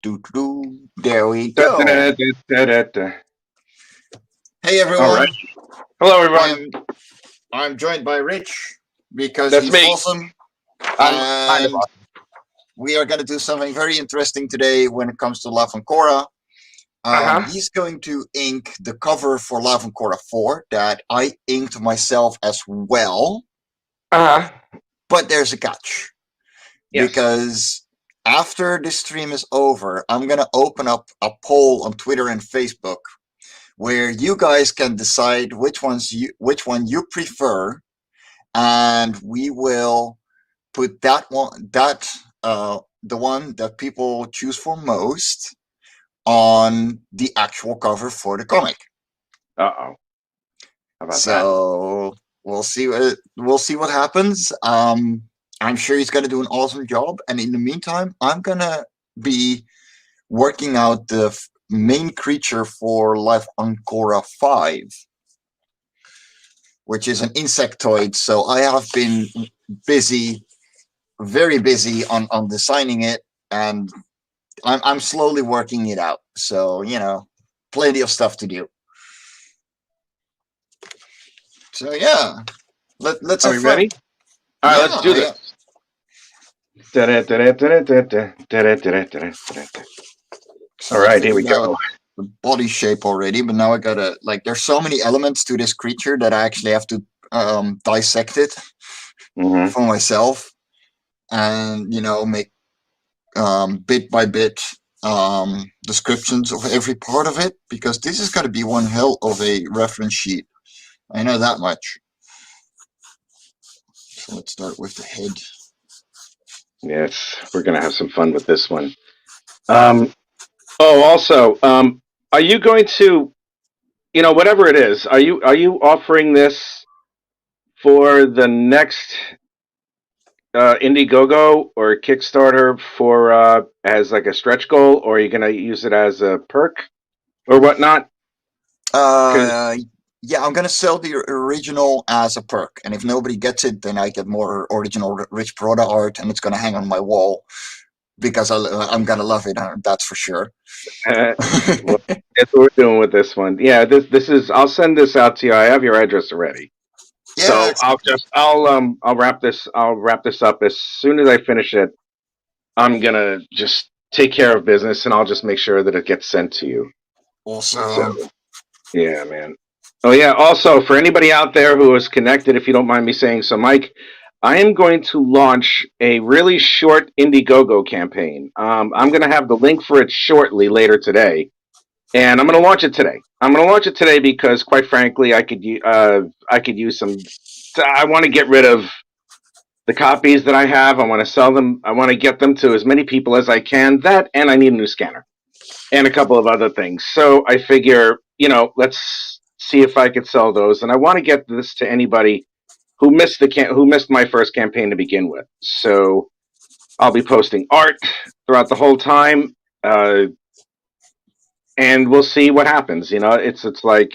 There we Da, da, da, go. da, da, da. Hey All right. everyone, Hello, everyone. I'm I'm joined by Rich because That's he's me. awesome, I'm kind of and awesome. we are going to do something very interesting today when it comes to Life on Cora. Uh huh. He's going to ink the cover for Life on Cora 4 that I inked myself as well, Uh huh. but there's a catch Yes. because after this stream is over, I'm going to open up a poll on Twitter and Facebook where you guys can decide which one you prefer, and we will put the one that people choose for most on the actual cover for the comic. Uh oh. How about that? So we'll see what happens. I'm sure he's gonna do an awesome job, and in the meantime, I'm gonna be working out the main creature for Life on Cora 5, which is an insectoid. So I have been busy, very busy on designing it, and I'm slowly working it out. So plenty of stuff to do. So yeah, let's Are have we fun. ready? All right. Yeah, Let's do this. Da, da, da, da, da, da, da, da, da, da, da, da. All so I right. Here we figured out go. the body shape already, but now I gotta like. There's so many elements to this creature that I actually have to dissect it Mm-hmm. for myself, and make bit by bit descriptions of every part of it, because this is going to be one hell of a reference sheet. I know that much. So let's start with the head. Yes. We're gonna have some fun with this one. Um. Oh, also, are you going to, whatever it is, are you offering this for the next Indiegogo or Kickstarter for as like a stretch goal, or are you gonna use it as a perk or whatnot? Because Uh, yeah, I'm gonna sell the original as a perk, and if nobody gets it, then I get more original Rich Perotta art, and it's gonna hang on my wall because I'm gonna love it. That's for sure. well, that's what we're doing with this one. Yeah, this is. I'll send this out to you. I have your address already, Yeah, so exactly. I'll wrap this up as soon as I finish it. I'm gonna just take care of business, and I'll just make sure that it gets sent to you. So Awesome. yeah, man. Oh yeah. Also, for anybody out there who is connected, if you don't mind me saying so, Mike, I am going to launch a really short Indiegogo campaign. I'm going to have the link for it shortly later today, and I'm going to launch it today. I'm going to launch it today because, quite frankly, I could use some. I want to get rid of the copies that I have. I want to sell them. I want to get them to as many people as I can. That, and I need a new scanner and a couple of other things. So I figure, let's see if I could sell those. And I want to get this to anybody who missed my first campaign to begin with. So I'll be posting art throughout the whole time, uh, and we'll see what happens. It's like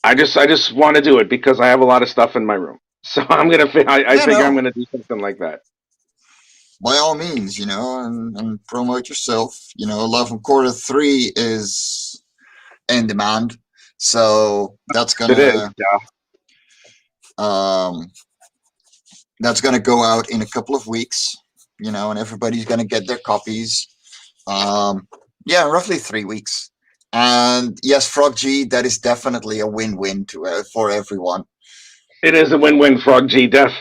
I just want to do it because I have a lot of stuff in my room. So I Yeah, figure I'm no. gonna do something like that. By all means, and promote yourself. Love and Quarter 3 is in demand. So It is. Yeah. um that's gonna go out in a couple of weeks, and everybody's gonna get their copies. Yeah, roughly 3 weeks. And yes, Frog G, that is definitely a win-win for everyone. It is a win-win, Frog G. Def.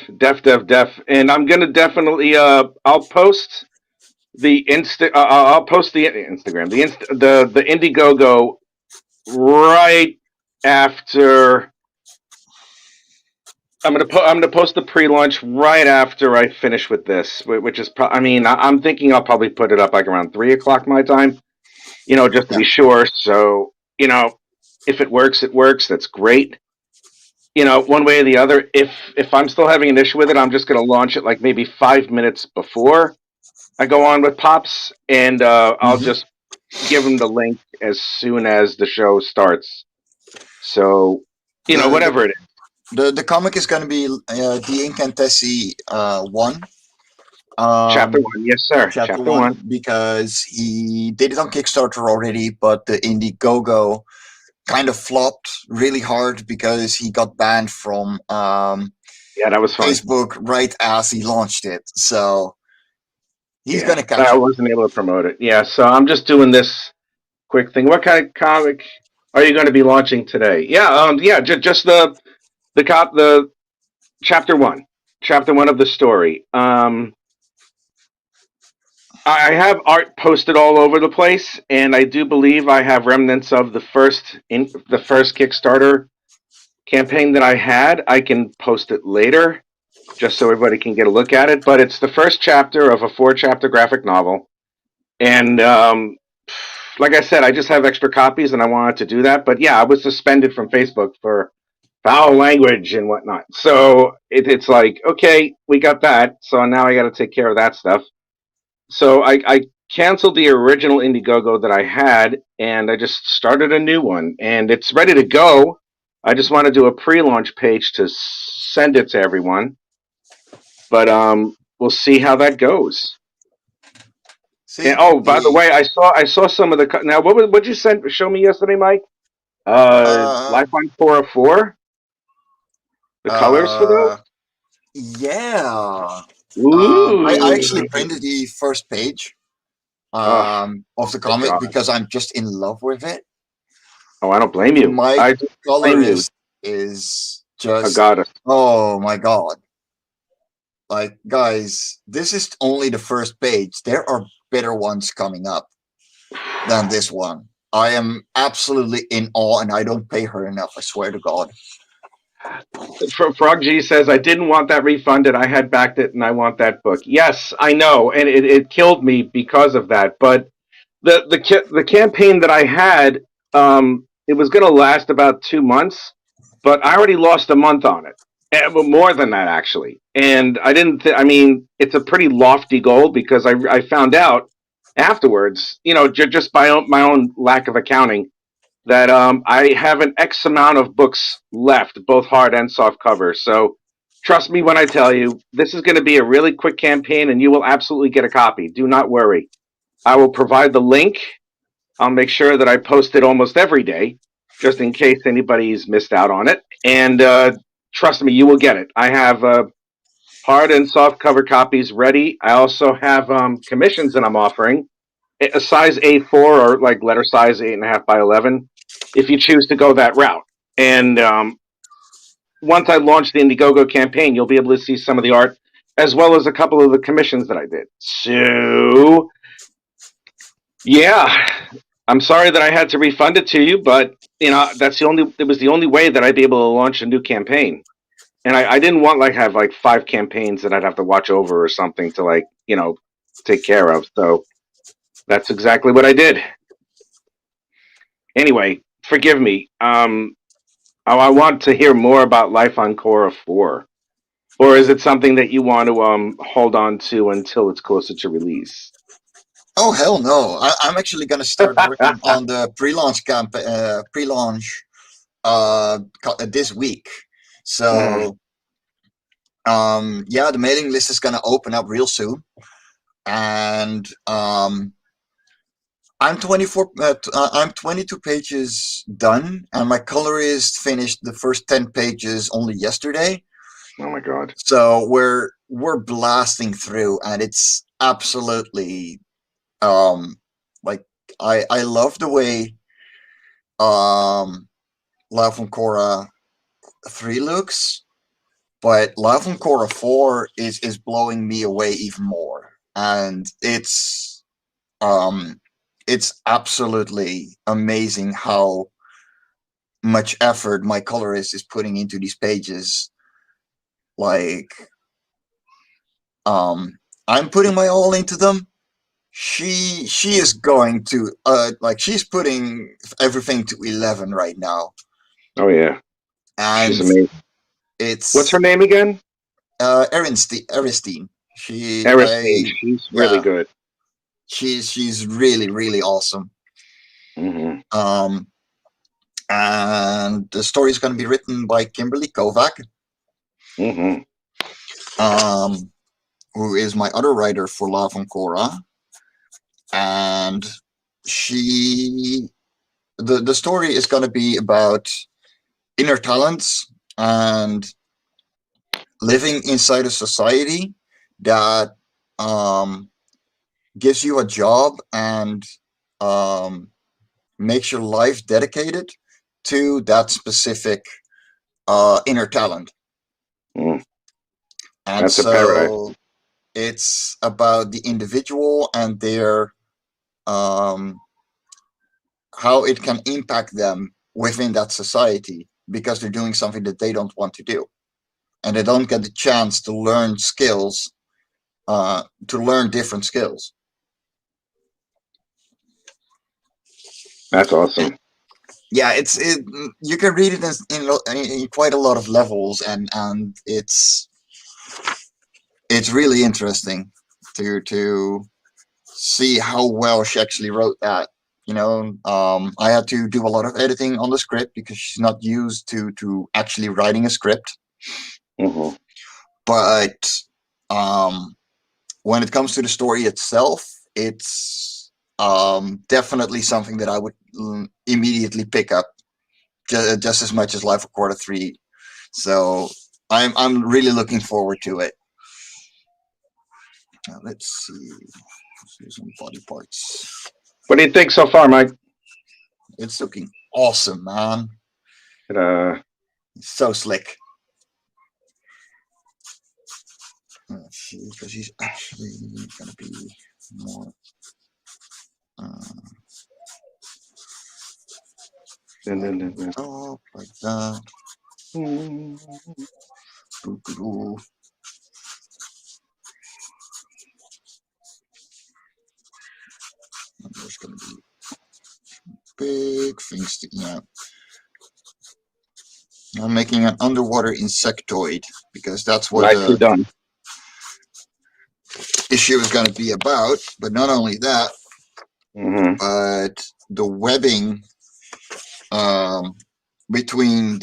And I'm gonna definitely I'll post I'll post the Instagram, the Indiegogo right after. I'm gonna post the pre-launch right after I finish with this, which is I mean I'm thinking I'll probably put it up like around 3 o'clock my time, just to Yeah. be sure. So if it works, it works. That's great. One way or the other. If I'm still having an issue with it, I'm just gonna launch it like maybe 5 minutes before I go on with Pops, and I'll hmm just give them the link as soon as the show starts. So, The, the whatever it is. the the comic is going to be the Incantessi 1. Chapter Um, one, yes, sir. Chapter Chapter one one. because he did it on Kickstarter already, but the Indiegogo kind of flopped really hard because he got banned from Yeah, that was fun. Facebook right as he launched it. So he's Yeah, gonna catch I up. wasn't able to promote it. Yeah, so I'm just doing this quick thing. What kind of comic are you going to be launching today? Yeah, yeah, just the chapter one, chapter one of the story. I have art posted all over the place, and I do believe I have remnants of the first Kickstarter campaign that I had. I can post it later, just so everybody can get a look at it. But it's the first chapter of a four-chapter graphic novel, and like I said, I just have extra copies, and I wanted to do that. But yeah, I was suspended from Facebook for foul language and whatnot. So it's like, okay, we got that. So now I got to take care of that stuff. So I canceled the original Indiegogo that I had, and I just started a new one, and it's ready to go. I just want to do a pre-launch page to send it to everyone, but we'll see how that goes. And See, oh, by the way, I saw some of the now. What you sent show me yesterday, Mike? uh, Life on Cora 4. The colors for those. uh, yeah. I actually Ooh. printed the first page Oh, of the good comic God. because I'm just in love with it. Oh, I don't blame you. My I don't blame you. colorist is A just, goddess. oh my god. Like, guys, this is only the first page. There are better ones coming up than this one. I am absolutely in awe, and I don't pay her enough. I swear to God. Frog G says, I didn't want that refunded. I had backed it and I want that book. Yes, I know. And it killed me because of that. But the campaign that I had, it was going to last about 2 months, but I already lost a month on it. Well, more than that, actually. And I didn't, I mean, it's a pretty lofty goal because I found out afterwards, just by my own lack of accounting, that I have an X amount of books left, both hard and soft cover. So trust me when I tell you, this is going to be a really quick campaign and you will absolutely get a copy. Do not worry. I will provide the link. I'll make sure that I post it almost every day, just in case anybody's missed out on it. And trust me, you will get it. I have hard and soft cover copies ready. I also have commissions that I'm offering, a size A4 or like letter size 8.5 by 11, if you choose to go that route. And once I launch the Indiegogo campaign, you'll be able to see some of the art as well as a couple of the commissions that I did. So, yeah, I'm sorry that I had to refund it to you, but it was the only way that I'd be able to launch a new campaign. And I didn't want like have like 5 campaigns that I'd have to watch over or something to like, take care of. So that's exactly what I did. Anyway, forgive me. I want to hear more about Life on Cora 4. Or is it something that you want to hold on to until it's closer to release? Oh hell no! I'm actually gonna start working on the pre-launch this week. Mm, So yeah, the mailing list is gonna open up real soon, and I'm 22 pages done, and my colorist finished the first 10 pages only yesterday. oh my god. So we're blasting through, and it's absolutely um like I love the way um Life on Cora 3 looks, but Life on Cora 4 is blowing me away even more, and um it's absolutely amazing how much effort my colorist is putting into these pages. Like, I'm putting my all into them. She is going to like she's putting everything to 11 right now, Oh yeah, she's and amazing. What's her it's name again? Aristine. She Aristine. I She's really Yeah, good. she's really really awesome. Hmm. Um, and the story is going to be written by Kimberly Kovac. Hmm. Um, who is my other writer for Life on Cora, and she the story is going to be about inner talents and living inside a society that um, gives you a job and um, makes your life dedicated to that specific inner talent. Mm, And that's a paradise. so it's about the individual and their um, how it can impact them within that society because they're doing something that they don't want to do and they don't get the chance to learn skills, to learn different skills. That's awesome. Yeah, you can read it in quite a lot of levels, and it's really interesting to see how well she actually wrote that. I had to do a lot of editing on the script because she's not used to actually writing a script. Hmm. But um, when it comes to the story itself, it's definitely something that I would immediately pick up just as much as Life of Quarter 3. So I'm really looking forward to it. Now, let's see. Let's do some body parts. What do you think so far, Mike? It's looking awesome, man. Uh, It's so slick. Let's see, because he's actually going to be more. Uh, dun, like dun, on dun, dun. top, like that. Mm. Doo-doo-doo. And there's going to be big things sticking out. I'm making an underwater insectoid because that's what Nicely the done. issue is going to be about. But not only that, Hmm. but the webbing um, between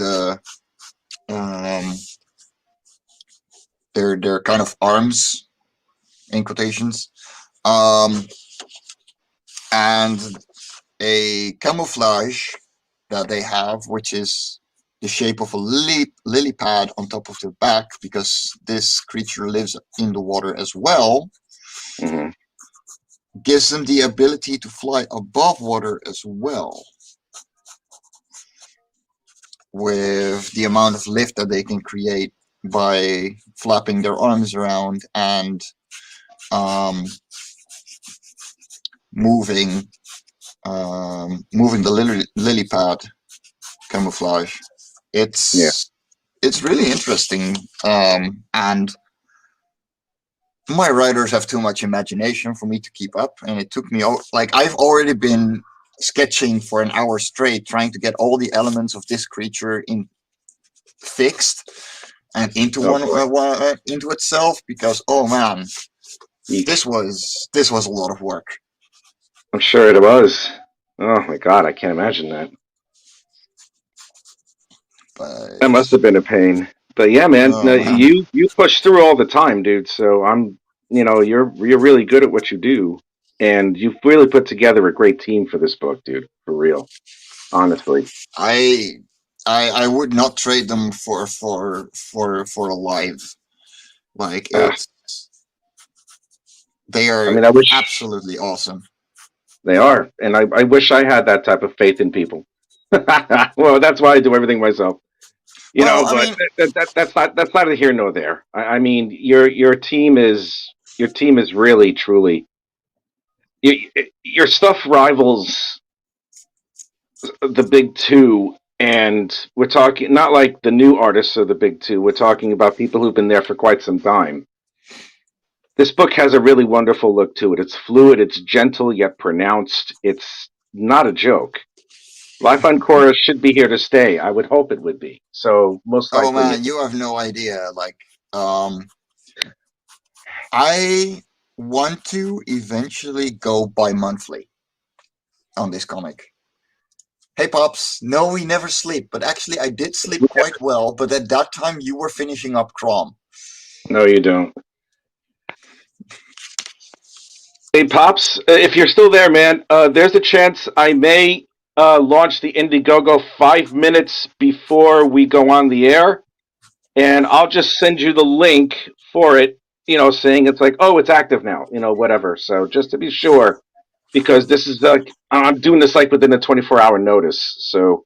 um, their kind of arms in quotations, um, and a camouflage that they have, which is the shape of a lily pad on top of their back, because this creature lives in the water as well, Hmm. gives them the ability to fly above water as well, with the amount of lift that they can create by flapping their arms around and um, moving moving the lily pad camouflage. Yeah. It's really interesting, and my writers have too much imagination for me to keep up, and it took me like I've already been sketching for an hour straight trying to get all the elements of this creature in fixed and Oh boy. into itself because oh man, Eek. this was a lot of work. I'm sure it was. Oh my god, I can't imagine that. That But must have been a pain. But yeah, man, oh no, man, you push through all the time, dude. So you're really good at what you do, and you've really put together a great team for this book, dude. For real, honestly. I I would not trade them for a live. Like Ah, it's they I are mean, I wish absolutely awesome. they are, and I wish I had that type of faith in people. Well, that's why I do everything myself. Well, I But mean, that's neither here nor there. I mean, your team is really truly your stuff rivals the big two, and we're talking not like the new artists are the big two. We're talking about people who've been there for quite some time. This book has a really wonderful look to it. It's fluid, it's gentle yet pronounced. It's not a joke. Life on Chorus should be here to stay. I would hope it would be. So most oh likely man, it. you have no idea. Like, I want to eventually go bi-monthly on this comic. Hey pops, no, we never sleep, but actually I did sleep quite well. But at that time, you were finishing up Crom. No, you don't. Hey, Pops, if you're still there, man, there's a chance I may launch the Indiegogo 5 minutes before we go on the air, and I'll just send you the link for it, saying it's like, oh, it's active now, whatever. So just to be sure, because this is like, I'm doing this like within a 24-hour notice. So,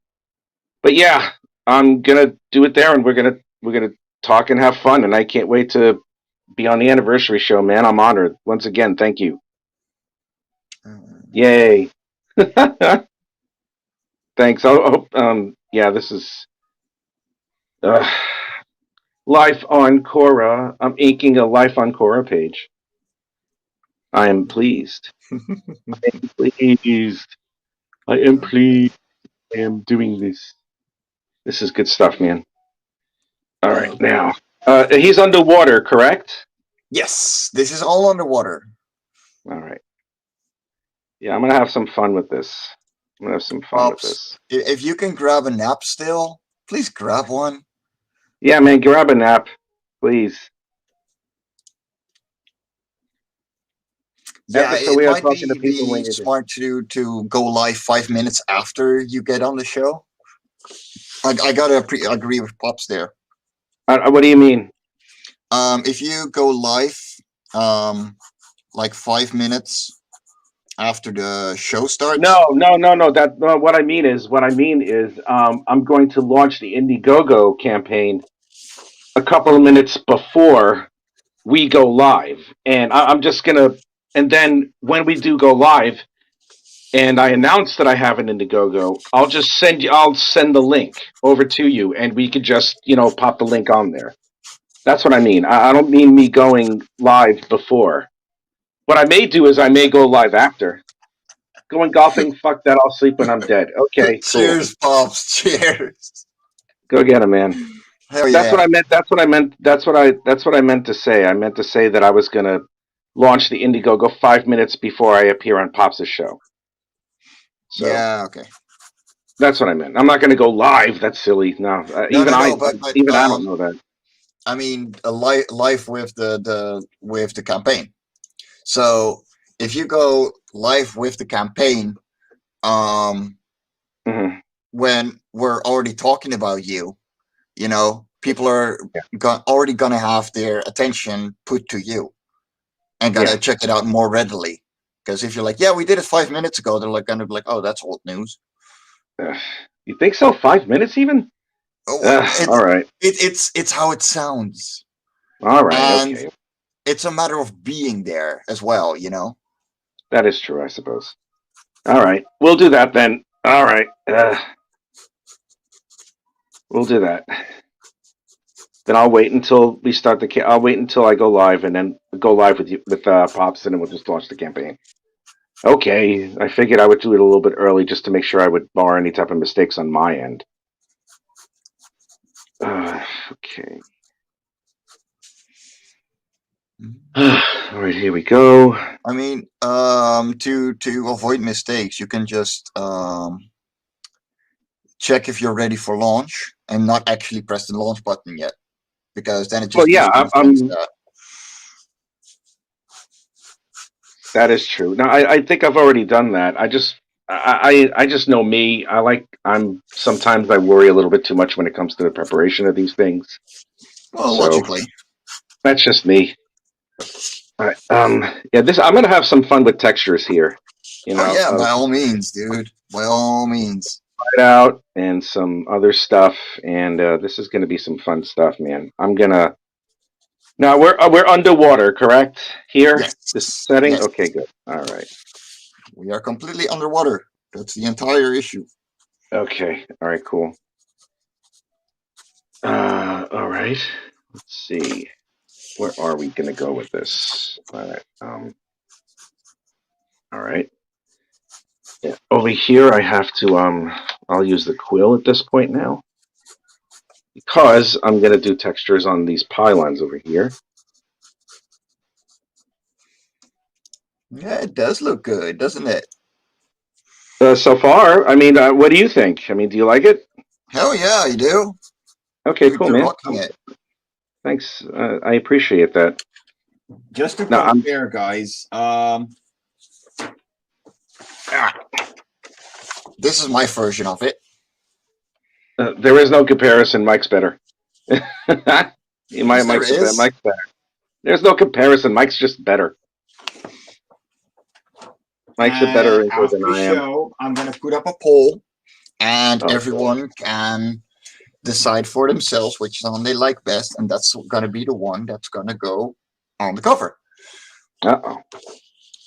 but yeah, I'm gonna do it there, and we're gonna talk and have fun, and I can't wait to be on the anniversary show, man. I'm honored. Once again, thank you. Yay. Thanks. Yeah, this is uh, Life on Cora. I'm inking a Life on Cora page. I am pleased. Pleased. I am pleased. I am doing this. This is good stuff, man. All right, Uh, now. He's underwater, correct? yes, this is all underwater. All right. Yeah, I'm going to have some fun with this. I'm going to have some fun with Pops, this. if you can grab a nap still, please grab one. Yeah, man, grab a nap, please. Yeah, Ever so it we are might talking to people be when you do. smart to go live 5 minutes after you get on the show. I gotta agree with Pops there. What do you mean? If you go live, um, like 5 minutes after the show starts. No. That no, what I mean is, I'm going to launch the Indiegogo campaign a couple of minutes before we go live, and I'm just gonna. And then when we do go live, and I announce that I have an Indiegogo, I'll just send you. I'll send the link over to you, and we could just pop the link on there. That's what I mean. I don't mean me going live before. What I may do is I may go live after. Going golfing, fuck that. I'll sleep when I'm dead. Okay, cool. Cheers, Pops. Cheers. Go get him, man. Hell That's yeah. what I meant. That's what I meant to say. I meant to say that I was gonna launch the Indiegogo 5 minutes before I appear on Pops' show. So Yeah, okay. that's what I meant. I'm not gonna go live. That's silly. No, No, no, no, but even I don't know that. I mean, a live with the campaign. So if you go live with the campaign, um, Hmm. when we're already talking about you, people are already gonna have their attention put to you and gonna Yeah. check it out more readily. Because if you're like, yeah, we did it 5 minutes ago, they're like gonna be like, oh, that's old news. Uh, you think so? 5 minutes even? Oh, All right. it's how it sounds, All right. and Okay. it's a matter of being there as well. That is true, I suppose. All right. We'll do that then. All right. We'll do that. Then I'll wait until we start I'll wait until I go live, and then go live with you with Pops, and then we'll just launch the campaign. Okay, I figured I would do it a little bit early just to make sure I would bar any type of mistakes on my end. Okay. All right, here we go. I mean, to avoid mistakes, you can just check if you're ready for launch and not actually press the launch button yet, because then it Well, just gives yeah, you confidence that. that is true. Now, I think I've already done that. I just know me. I'm sometimes I worry a little bit too much when it comes to the preparation of these things. Well, So logically. that's just me. All right. Yeah, I'm gonna have some fun with textures here. Oh yeah, by Of all means, dude. By all means. out and some other stuff, and this is gonna be some fun stuff, man. I'm gonna. Now we're underwater, correct? Here, this Yes. setting. Yes. Okay, good. All right. We are completely underwater. That's the entire issue. Okay. All right. Cool. All right. Let's see. Where are we gonna go with this? All right. All right. Yeah. Over here, I have to. I'll use the quill at this point now, because I'm gonna do textures on these pylons over here. Yeah, it does look good, doesn't it? So far, I mean, what do you think? I mean, do you like it? Hell yeah, you do. Okay, Dude, cool, you're man. rocking it. Thanks. I appreciate that. Just to Now, I'm compare, guys, This is my version of it. There is no comparison. Mike's better. Yes, there Mike's is. better. There's no comparison. Mike's just better. Mike's a better And writer than after the I am. show, I'm going to put up a poll, and Oh, everyone can decide for themselves which song they like best, and that's going to be the one that's going to go on the cover. uh-oh.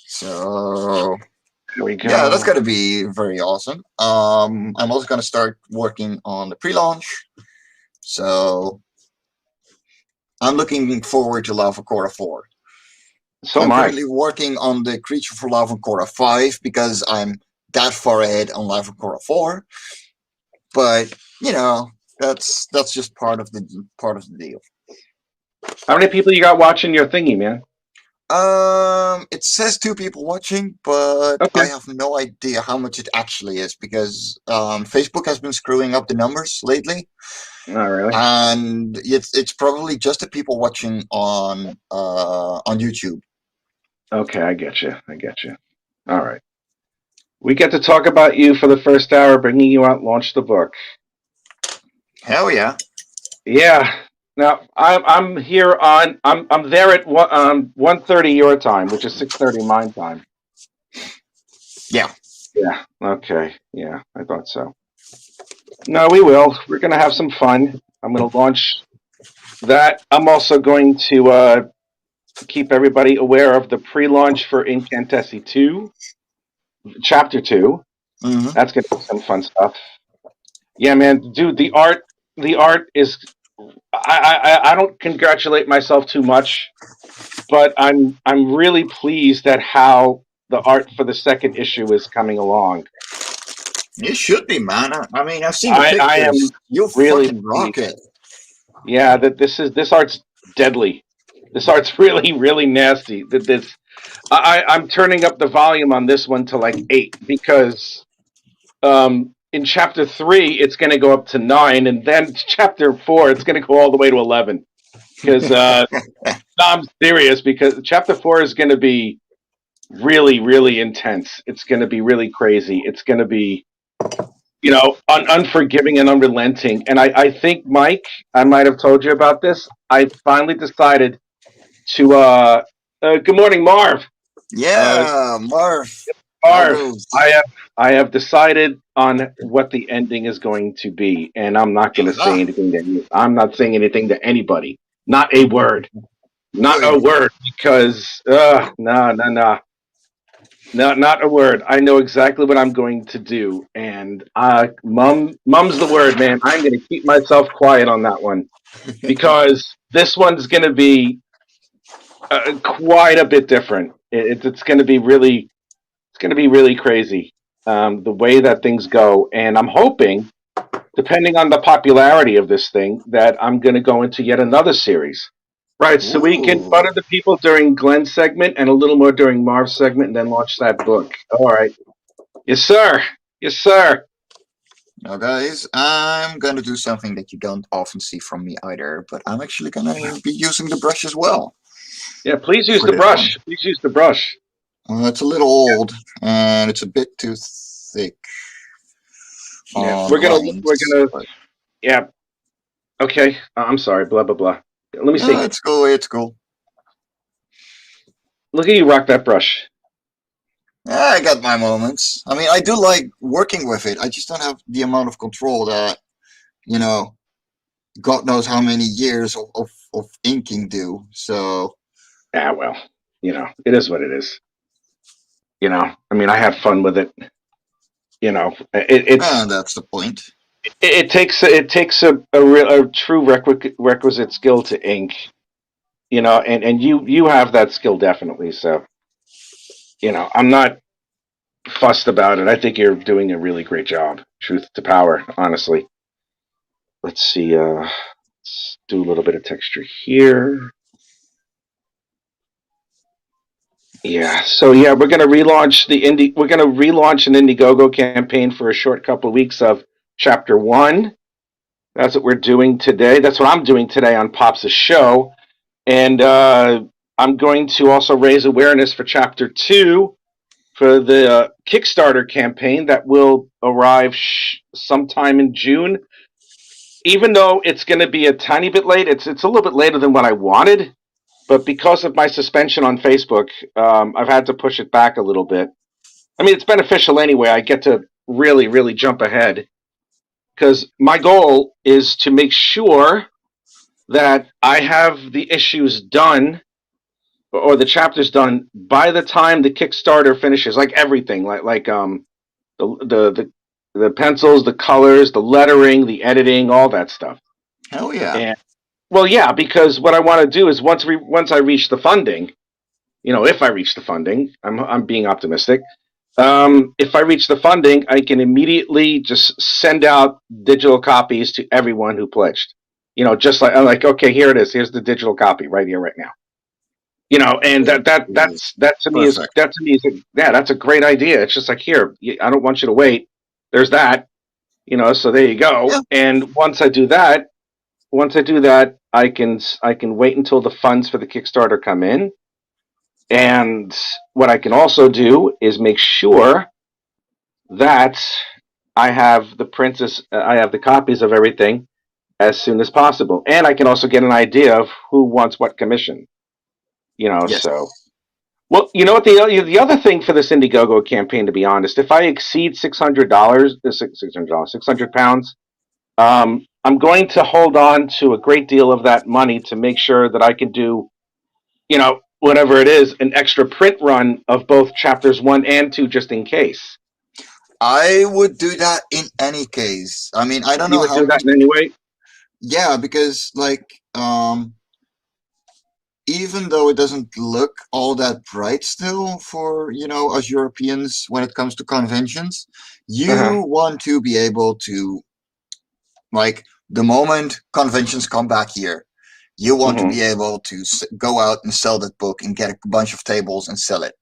So Here we go. yeah, that's going to be very awesome. I'm also going to start working on the pre-launch, so I'm looking forward to Life on Cora 4. So I'm am I. currently working on the Creature for Life on Cora 5 because I'm that far ahead on Life on Cora 4. But you know, that's just part of the deal. How many people you got watching your thingy, man? It says 2 people watching, but I Okay. have no idea how much it actually is because Facebook has been screwing up the numbers lately, Not really. and it's probably just the people watching on YouTube. Okay, I get you. All right. We get to talk about you for the first hour, bringing you out, launch the book. Hell yeah! Yeah. Now I'm here on I'm there at 1:30 your time, which is 6:30 my time. Yeah. Yeah. Okay. Yeah, I thought so. No, we will. We're gonna have some fun. I'm gonna launch that. I'm also going to keep everybody aware of the pre-launch for Incantessi 2, Chapter 2. Mm-hmm. That's gonna be some fun stuff. Yeah, man, dude, the art is. I don't congratulate myself too much, but I'm really pleased at how the art for the second issue is coming along. You should be, man. I mean, I've seen the I pictures. am You'll really fucking rock pleased. it. Yeah, that this art's deadly. This art's really nasty. That this I'm turning up the volume on this one to like 8 because in chapter 3 it's going to go up to 9, and then chapter 4 it's going to go all the way to 11. Because no, I'm serious. Because chapter 4 is going to be really intense. It's going to be really crazy. It's going to be unforgiving and unrelenting. And I think, Mike, I might have told you about this. I finally decided to good morning, Marv. Uh, Yeah, Marv. How Marv, goes? I have decided on what the ending is going to be, and I'm not going to say Ah, anything to I'm not saying anything to anybody. Not a word. Not a good. word, because no, not a word. I know exactly what I'm going to do, and mum's the word, man. I'm going to keep myself quiet on that one because this one's going to be quite a bit different. It's going to be really crazy, the way that things go, and I'm hoping, depending on the popularity of this thing, that I'm going to go into yet another series. Right, so we can Ooh. butter the people during Glenn's segment and a little more during Marv's segment, and then launch that book. All right, yes, sir. Yes, sir. Now, guys, I'm gonna do something that you don't often see from me either, but I'm actually gonna be using the brush as well Yeah, please use for the this one. brush. Please use the brush. It's a little old and it's a bit too thick Yeah, on we're the gonna we're lines, gonna. but Yeah. Okay. I'm sorry. Blah blah blah. Let me no, see. it's cool. It's cool. Look at you rock that brush. I got my moments. I mean, I do like working with it. I just don't have the amount of control that, you know, God knows how many years of inking do. So, Ah, well, it is what it is. I mean, I have fun with it. It's that's the point. it takes a true requisite skill to ink. And you have that skill definitely. So I'm not fussed about it. I think you're doing a really great job. Truth to power, honestly. Let's see. Let's do a little bit of texture here. Yeah. So yeah, we're gonna relaunch the indie. We're gonna relaunch an Indiegogo campaign for a short couple of weeks of Chapter 1. That's what we're doing today. That's what I'm doing today on Pop's show, and I'm going to also raise awareness for Chapter 2 for the Kickstarter campaign that will arrive sometime in June. Even though it's going to be a tiny bit late, it's a little bit later than what I wanted. But because of my suspension on Facebook, I've had to push it back a little bit. I mean, it's beneficial anyway. I get to really, really jump ahead because my goal is to make sure that I have the issues done or the chapters done by the time the Kickstarter finishes. Like everything, the the pencils, the colors, the lettering, the editing, all that stuff. Hell yeah. And well, yeah, because what I want to do is once I reach the funding, if I reach the funding, I'm being optimistic. If I reach the funding, I can immediately just send out digital copies to everyone who pledged. Just like I'm like, okay, here it is. Here's the digital copy right here, right now. And It is perfect. that to me is yeah, that's a great idea. It's just like here, I don't want you to wait. There's that. So there you Yeah. go. And once I do that, I can wait until the funds for the Kickstarter come in. And what I can also do is make sure that I have the copies of everything as soon as possible, and I can also get an idea of who wants what commission. Yes. So well, you know what the other thing for this Indiegogo campaign, to be honest, if I exceed $600, $600, £600, I'm going to hold on to a great deal of that money to make sure that I can do, whatever it is, an extra print run of both chapters 1 and 2, just in case. I would do that in any case. I mean, I don't You know would how do much. that in any way? Yeah, because even though it doesn't look all that bright still for, us Europeans when it comes to conventions, Uh huh. you want to be able to, like, the moment conventions come back here, you want to Hmm. be able to go out and sell that book and get a bunch of tables and sell it.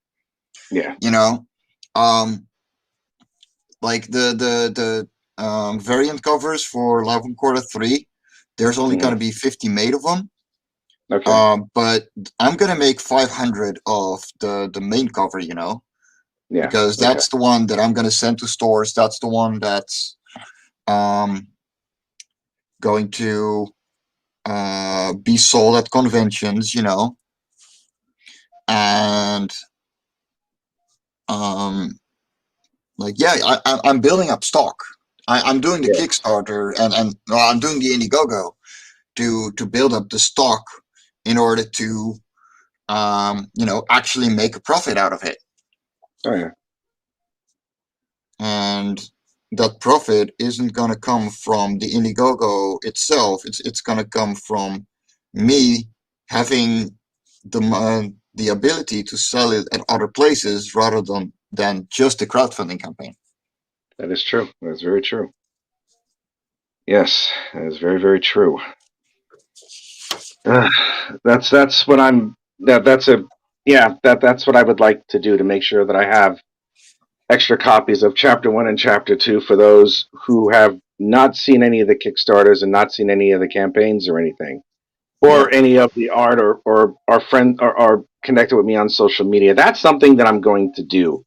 Yeah. You know, um, like the variant covers for Live on Quarter 3. There's only going Hmm. to be 50 made of them. Okay. But I'm gonna make 500 of the main cover, Yeah. because Okay. that's the one that I'm gonna send to stores. That's the one that's um going to be sold at conventions, and um like yeah, I'm building up stock. I'm doing the Yeah. Kickstarter and well, I'm doing the Indiegogo to build up the stock in order to actually make a profit out of it. Oh yeah. And that profit isn't going to come from the Indiegogo itself. It's going to come from me having the ability to sell it at other places rather than just the crowdfunding campaign. That is true. That's very true. Yes, that is very, very true. Uh, that's what I'm. That's a yeah. That's what I would like to do to make sure that I have extra copies of Chapter 1 and Chapter 2 for those who have not seen any of the Kickstarters and not seen any of the campaigns or anything, Yep. or any of the art, or our friend or connected with me on social media. That's something that I'm going to do.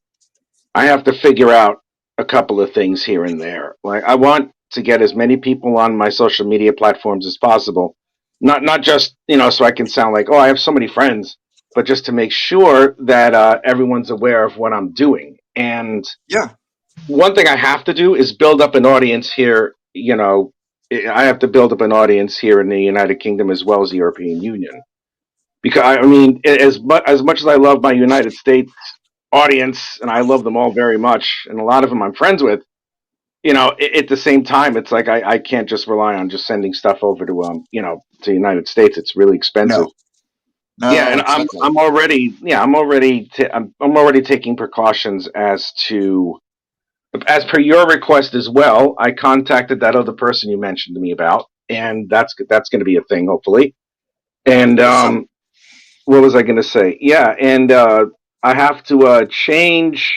I have to figure out a couple of things here and there. Like I want to get as many people on my social media platforms as possible. Not just, so I can sound like, oh, I have so many friends, but just to make sure that everyone's aware of what I'm doing. And Yeah. one thing I have to do is build up an audience here. I have to build up an audience here in the United Kingdom as well as the European Union. Because I mean, as much as I love my United States audience, and I love them all very much, and a lot of them I'm friends with. At the same time, it's like I can't just rely on just sending stuff over to the United States. It's really expensive. No. Yeah, No. and Exactly. I'm already taking precautions as per your request as well. I contacted that other person you mentioned to me about, and that's going to be a thing hopefully. And Awesome. what was I going to say? Yeah, and I have to change.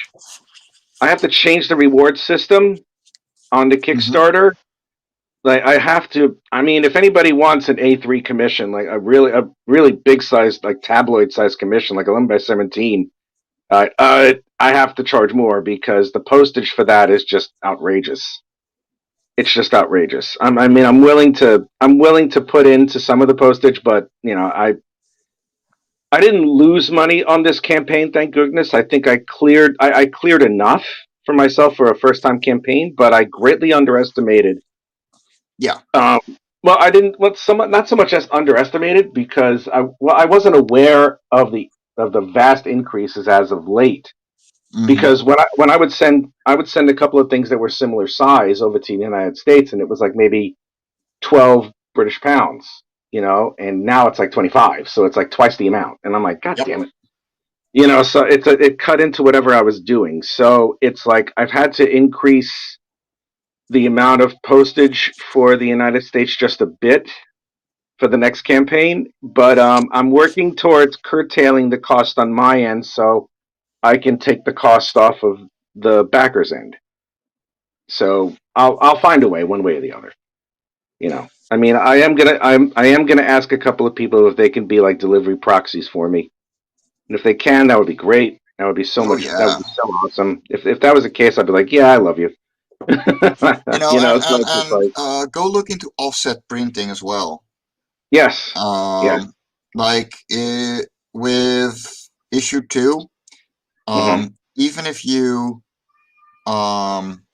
I have to change the reward system on the Hmm. Kickstarter. Like I have to. I mean, if anybody wants an A3 commission, like a really big size, like tabloid size commission, like 11 by 17, I have to charge more because the postage for that is just outrageous. It's just outrageous. I mean, I'm willing to put into some of the postage, but I didn't lose money on this campaign, thank goodness. I think I cleared enough for myself for a first time campaign, but I greatly underestimated. Yeah. Um, well, I didn't. Well, somewhat not so much as underestimated because I wasn't aware of the vast increases as of late. Hmm. Because when I would send a couple of things that were similar size over to the United States, and it was like maybe 12 British pounds, and now it's like 25, so it's like twice the amount, and I'm like, God Yep. damn it, so it cut into whatever I was doing, so it's like I've had to increase the amount of postage for the United States just a bit for the next campaign, but I'm working towards curtailing the cost on my end so I can take the cost off of the backer's end. So I'll find a way, one way or the other. I mean, I am gonna ask a couple of people if they can be like delivery proxies for me, and if they can, that would be great. That would be so Oh much. That would yeah. be so awesome. If that was the case, I'd be like, yeah, I love you. You know, and So and it's just and like, go look into offset printing as well. yes, yes, Um, like with issue two, mm-hmm, even if you um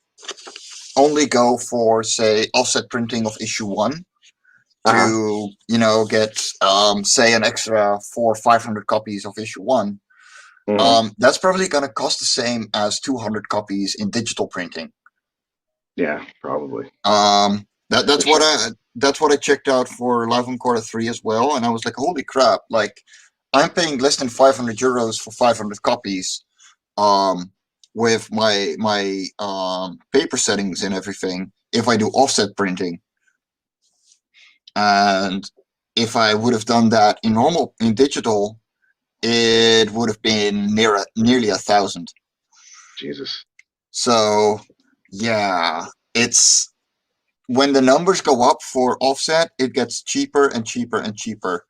only go for say offset printing of issue one uh-huh, to get say an extra 400 or 500 copies of issue one, mm-hmm, that's probably going to cost the same as 200 copies in digital printing. yeah, probably That for sure. that's what I checked out for Live on Cora 3 as well, and I was like, holy crap! Like, I'm paying less than 500 euros for 500 copies. Um, with my paper settings and everything, if I do offset printing, and if I would have done that in digital, it would have been nearly 1,000. Jesus, So yeah, it's when the numbers go up for offset, it gets cheaper and cheaper and cheaper.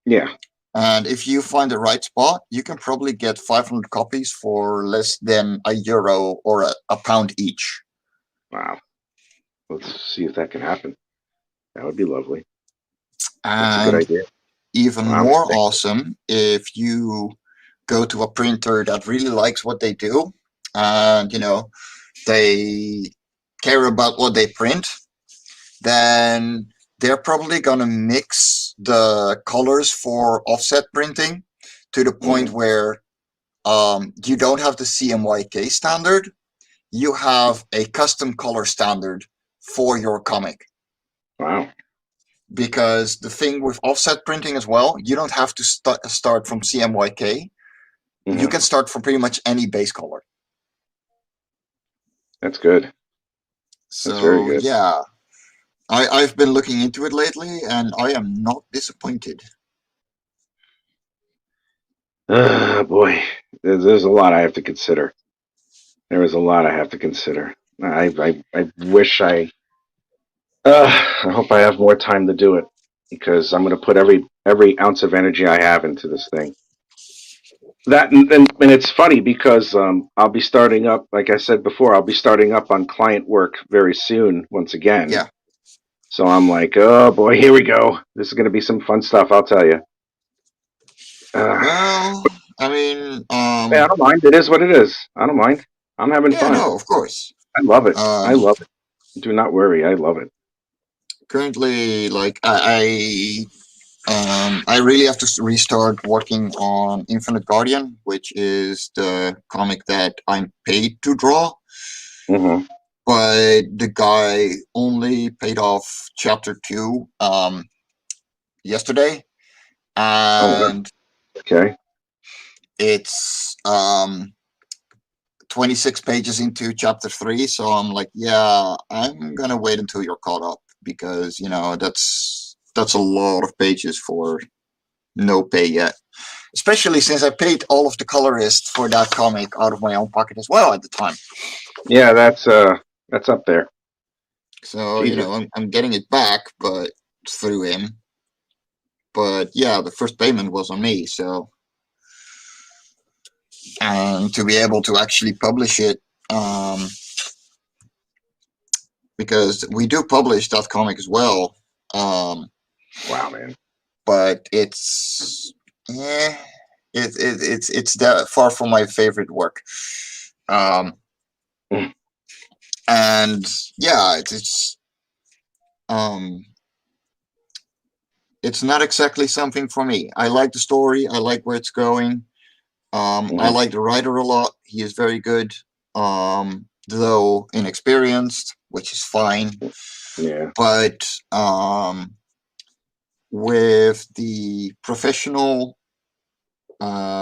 yeah, And if you find the right spot, you can probably get 500 copies for less than a euro or a pound each. wow. Let's see if that can happen. That would be lovely. That's a good And idea. even Wow, more thank awesome if you go to a printer that really likes what they do and they care about what they print, then they're probably going to mix the colors for offset printing to the you. point where you don't have the CMYK standard, you have a custom color standard for your comic. Wow. Because the thing with offset printing as well, you don't have to start from CMYK. You Hmm. can start from pretty much any base color. That's good. That's very So good. yeah, I've been looking into it lately, and I am not disappointed. Boy, there's a lot I have to consider. There is a lot I have to consider. I wish I hope I have more time to do it because I'm going to put every ounce of energy I have into this thing. That and it's funny because I'll be starting up, like I said before, I'll be starting up on client work very soon once again. Yeah. So I'm like, oh boy, here we go. This is going to be some fun stuff, I'll tell you. Uh, Well, I mean, yeah, I don't mind. It is what it is. I don't mind. I'm having yeah, fun. no, of course. I love it. I Um, love it. Do not worry. I love it. Currently, like I really have to restart working on Infinite Guardian, which is the comic that I'm paid to draw. Hmm. But the guy only paid off chapter two yesterday, Oh, wow. and Okay. it's 26 pages into chapter three. So I'm like, yeah, I'm gonna wait until you're caught up because that's a lot of pages for no pay yet. Especially since I paid all of the colorist for that comic out of my own pocket as well at the time. Yeah, that's up there. So Jesus. I'm getting it back, but through him. But yeah, the first payment was on me. So and to be able to actually publish it, um, because we do publish that comic as well. Um, Wow, man. but it's eh, it's that far from my favorite work. Um, Mm, and yeah, um, it's not exactly something for me. I like the story. I like where it's going. I mhm. like the writer a lot. He is very good, though inexperienced, which is fine. Yeah, But with the professional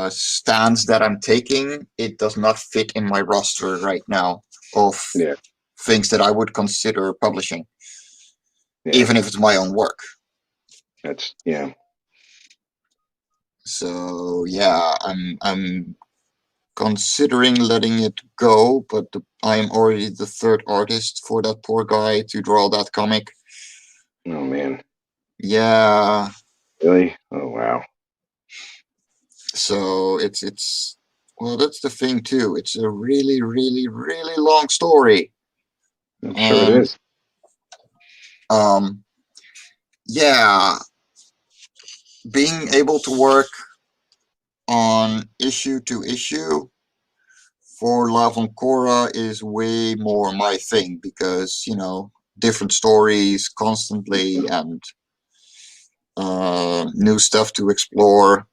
stance that I'm taking, it does not fit in my roster right now of yeah, things that I would consider publishing, yeah. even if it's my own work. That's yeah. So yeah, I'm considering letting it go, but I'm already the third artist for that poor guy to draw that comic. Oh man, Yeah, really? Oh wow. so it's well, that's the thing too. It's a really, really, really long story, I'm sure it and is. um, yeah, being able to work on issue to issue for Life on Cora is way more my thing because different stories constantly and new stuff to explore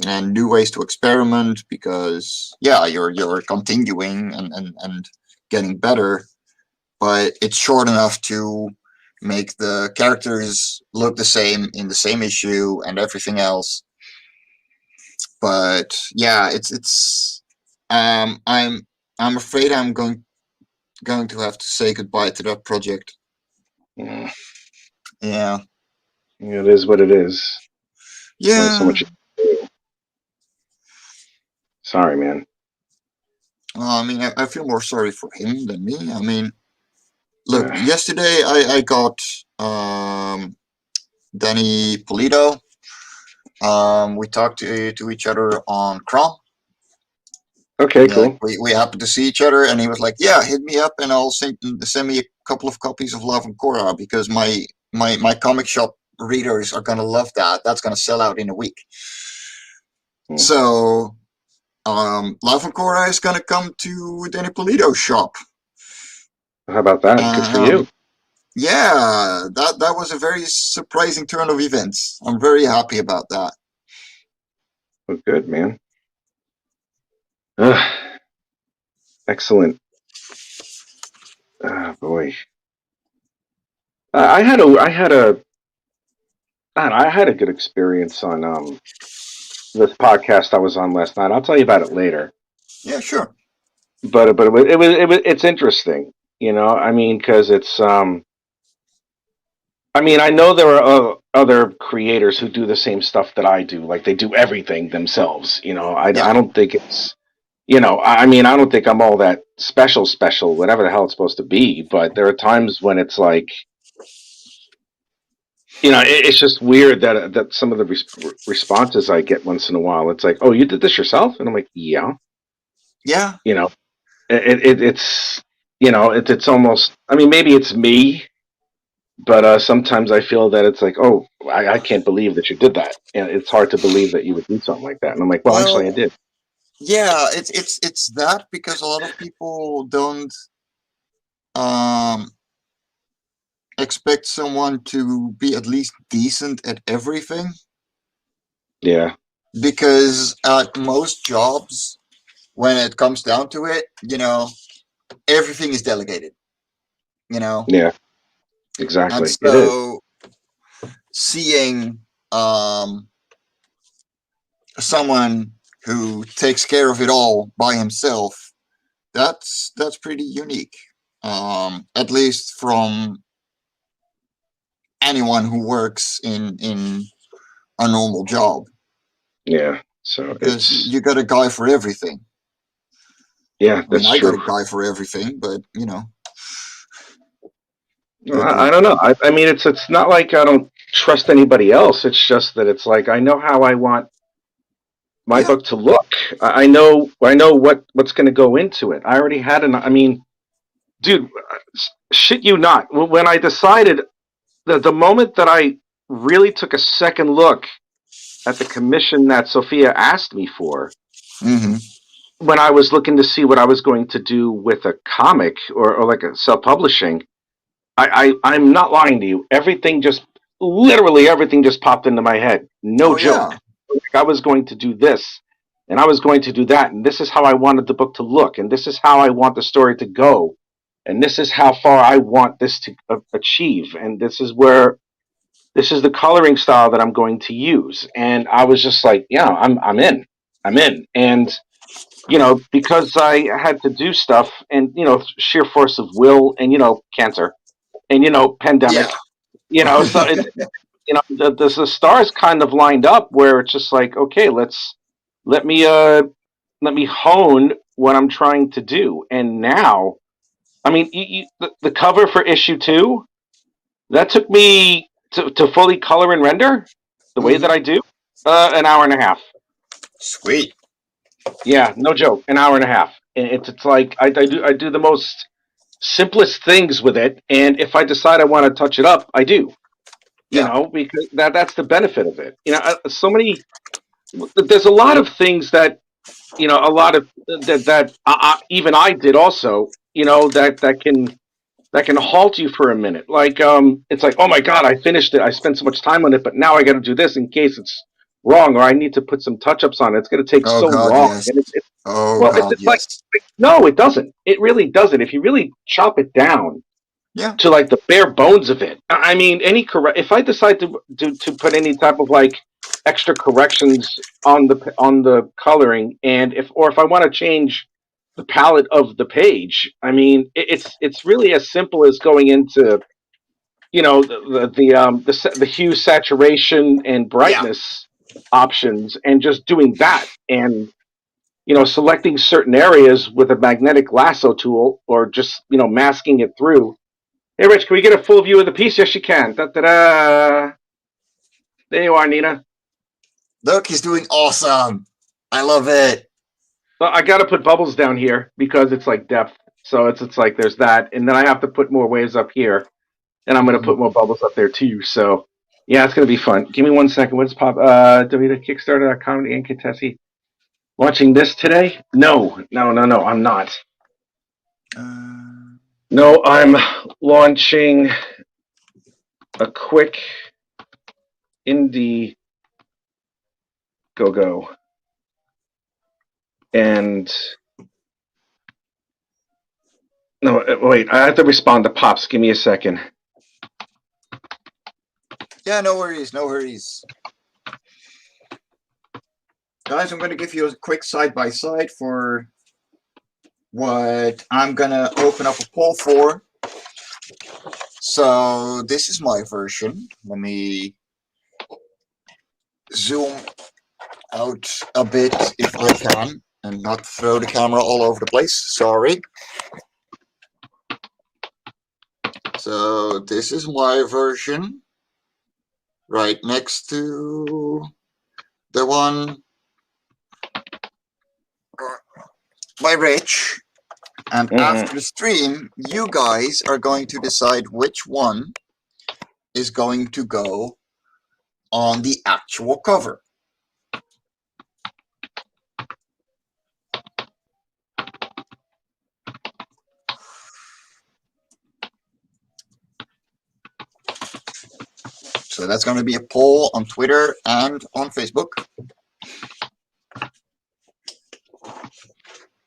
and new ways to experiment because yeah, you're continuing and getting better, but it's short enough to make the characters look the same in the same issue and everything else. But yeah, it's I'm afraid I'm going to have to say goodbye to that project. Mm, Yeah. yeah, it is what it is. Only so Yeah. much. Sorry, man. I mean, I feel more sorry for him than me. I mean, look, Uh, yesterday I got um, Danny Polito. We talked to each other on Chrome. okay, Yeah, cool. we happened to see each other, and he was like, "Yeah, hit me up, and I'll send me a couple of copies of Love and Korra because my comic shop readers are gonna love that. That's gonna sell out in a week." Mm, So, Love and Korra is gonna come to Danny Polito's shop. how about that? Good for you. Um, yeah, that was a very surprising turn of events. I'm very happy about that. Oh, good, man. Ugh, excellent. Ah, boy. I had a good experience on this podcast I was on last night. I'll tell you about it later. Yeah, sure. But it's interesting, you know. I mean, because it's I mean, I know there are other creators who do the same stuff that I do. Like they do everything themselves. You know, Yeah, I don't think it's, you know, I mean, I don't think I'm all that special, whatever the hell it's supposed to be. But there are times when it's like, you know, it's just weird that some of the responses I get once in a while, it's like, oh, you did this yourself, and I'm like, yeah, yeah, you know, it's, you know, it's almost. I mean, maybe it's me, but sometimes I feel that it's like, oh, I can't believe that you did that, and it's hard to believe that you would do something like that. And I'm like, well, actually, I well, did. yeah, it's that because a lot of people don't um expect someone to be at least decent at everything Yeah, because at most jobs, when it comes down to it, everything is delegated, you know, yeah, and exactly. It is. so seeing um someone who takes care of it all by himself, that's pretty unique, at least from anyone who works in a normal job, Yeah. So because it's you got a guy for everything. yeah, I mean, that's I got true. a guy for everything, but Well, it, it I don't know. I mean, it's not like I don't trust anybody else. It's just that it's like I know how I want my Yeah. book to look. I know what's going to go into it. I already had I mean, dude, shit you not. When I decided the moment that I really took a second look at the commission that Sophia asked me for, Mm-hmm. when I was looking to see what I was going to do with a comic or like a self publishing, I'm not lying to you. Everything just literally everything just popped into my head. No Oh yeah. joke. I was going to do this and I was going to do that, and this is how I wanted the book to look, and this is how I want the story to go, and this is how far I want this to achieve, and this is the coloring style that I'm going to use. And I was just like, yeah, I'm in. I'm in. And because I had to do stuff, and sheer force of will, and cancer, and Yeah. pandemic, so it the stars kind of lined up where it's just like, okay, let me let me hone what I'm trying to do. And now, I mean, the cover for issue 2, that took me to fully color and render the way Mm-hmm. that I do, an hour and a half. Sweet. Yeah, no joke, an hour and a half. And it's like I do the most simplest things with it, and if I decide I want to touch it up, I do. Yeah. Because that's the benefit of it. So many. There's a lot of things that a lot of that even I did also. That can halt you for a minute. Like it's like, oh my god, I finished it. I spent so much time on it, but now I got to do this in case it's wrong, or I need to put some touch ups on it. It's going to take Oh so God, long, yes. and Oh well, God, it's like, yes. no, it doesn't. It really doesn't. If you really chop it down Yeah. to like the bare bones of it. I mean, if I decide to put any type of like extra corrections on the coloring, and if I want to change the palette of the page, I mean, it's really as simple as going into the hue, saturation, and Yeah. brightness options, and just doing that, and selecting certain areas with a magnetic lasso tool, or just masking it through. Hey, Rich, can we get a full view of the piece? Yes, you can. Da, da, da. There you are, Nina. Look, he's doing awesome. I love it. Well, I got to put bubbles down here because it's like depth. So it's like there's that, and then I have to put more waves up here, and I'm gonna Mm-hmm. put more bubbles up there too. So yeah, it's gonna be fun. Give me 1 second. What's pop? Kickstarter.com and Tessie. Watching this today? No. I'm not. Uh, No, I'm launching a quick indie go, and no, wait. I have to respond to Pops. Give me a second. yeah, no worries, no worries. Guys, I'm going to give you a quick side-by-side for what I'm going to open up a poll for. So this is my version. Let me zoom out a bit if I can and not throw the camera all over the place. Sorry. So this is my version right next to the one by Rich. And after the stream, you guys are going to decide which one is going to go on the actual cover. So that's going to be a poll on Twitter and on Facebook.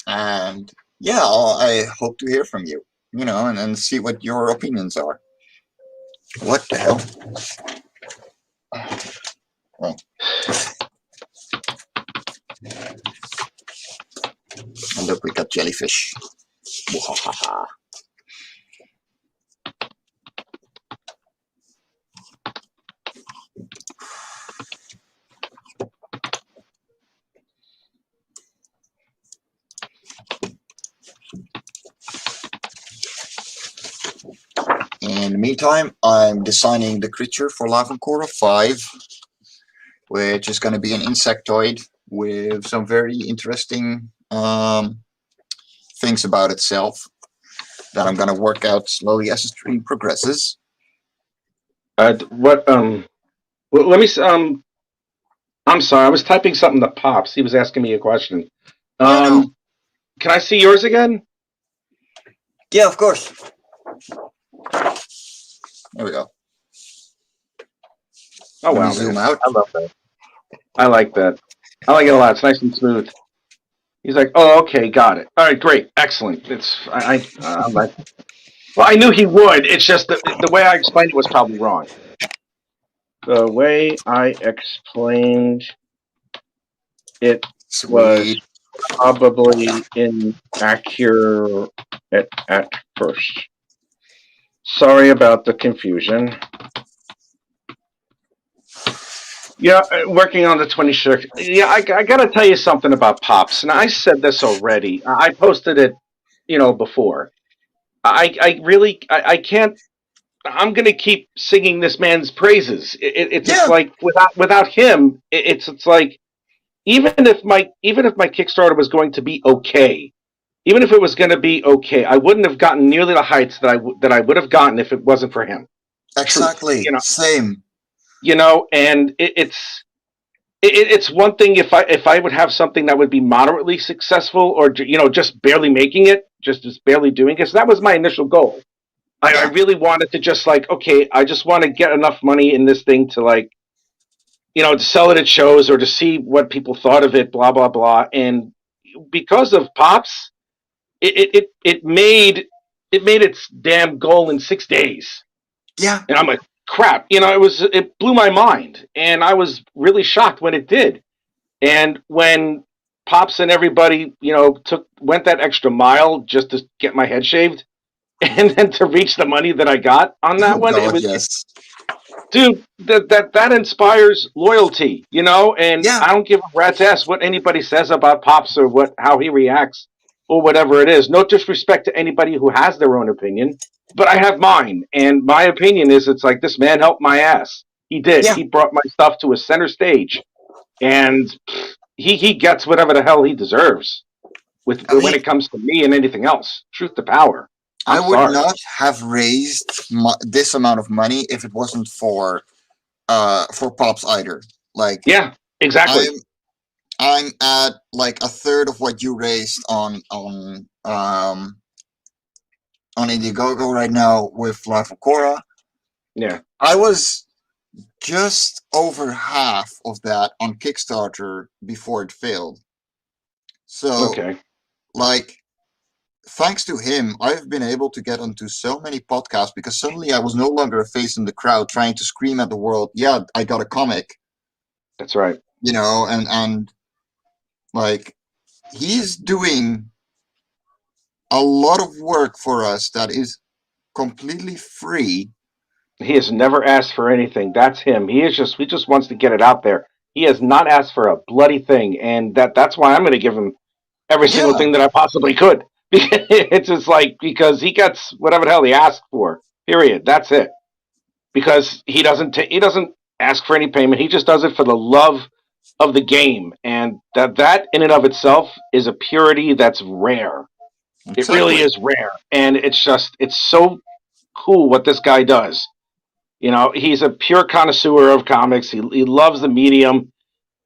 And yeah, I hope to hear from you, and see what your opinions are. What the hell? Well, and look, we got jellyfish. In the meantime, I'm designing the creature for Life on Cora 5, which is going to be an insectoid with some very interesting things about itself that I'm gonna work out slowly as the stream progresses. What? Let me. I'm sorry. I was typing something to Pops. He was asking me a question. Yeah, no. Um, can I see yours again? Yeah, of course. There we go. Oh Let me wow, zoom man! out. I love that. I like that. I like it a lot. It's nice and smooth. He's like, oh, okay, got it. All right, great, excellent. I'm like, well, I knew he would. It's just the way I explained it was probably wrong. The way I explained it was Sweet. probably inaccurate at first. Sorry about the confusion. Yeah, working on the 26th. Yeah, I got to tell you something about Pops. And I said this already. I posted it, before. I really, I can't. I'm gonna keep singing this man's praises. It's Yeah, like without him, it's like even if my Kickstarter was going to be okay, even if it was going to be okay, I wouldn't have gotten nearly the heights that I would have gotten if it wasn't for him. Truth, exactly. Same. and it's one thing if I would have something that would be moderately successful or just barely making it, just barely doing it. So that was my initial goal. I Yeah, really wanted to just like, okay, I just want to get enough money in this thing to like, to sell it at shows or to see what people thought of it, blah blah blah. And because of Pops, it made its damn goal in 6 days. yeah. And I'm like, crap, it blew my mind, and I was really shocked when it did. And when Pops and everybody, went that extra mile just to get my head shaved, and then to reach the money that I got on that Oh one, God, yes. dude, that inspires loyalty, and Yeah, I don't give a rat's ass what anybody says about Pops or how he reacts or whatever it is. No disrespect to anybody who has their own opinion, but I have mine, and my opinion is it's like this man helped my ass. He did. yeah. He brought my stuff to a center stage, and he gets whatever the hell he deserves with I when mean, it comes to me and anything else. Truth to power. I I'm would sorry. not have raised this amount of money if it wasn't for Pops either. Like Yeah, I'm exactly. I'm at like a third of what you raised on Indiegogo right now with Life on Cora. Yeah. I was just over half of that on Kickstarter before it failed. So, Okay. like, thanks to him, I've been able to get onto so many podcasts because suddenly I was no longer a face in the crowd trying to scream at the world, yeah, I got a comic, That's right. and like he's doing a lot of work for us that is completely free. He has never asked for anything. That's him. He just wants to get it out there. He has not asked for a bloody thing, and that's why I'm going to give him every single Yeah, thing that I possibly could. It's just like because he gets whatever the hell he asked for. Period. That's it. Because he doesn't ask for any payment. He just does it for the love of the game, and that in and of itself is a purity that's rare. It really exactly. is rare, and it's so cool what this guy does. He's a pure connoisseur of comics. He loves the medium.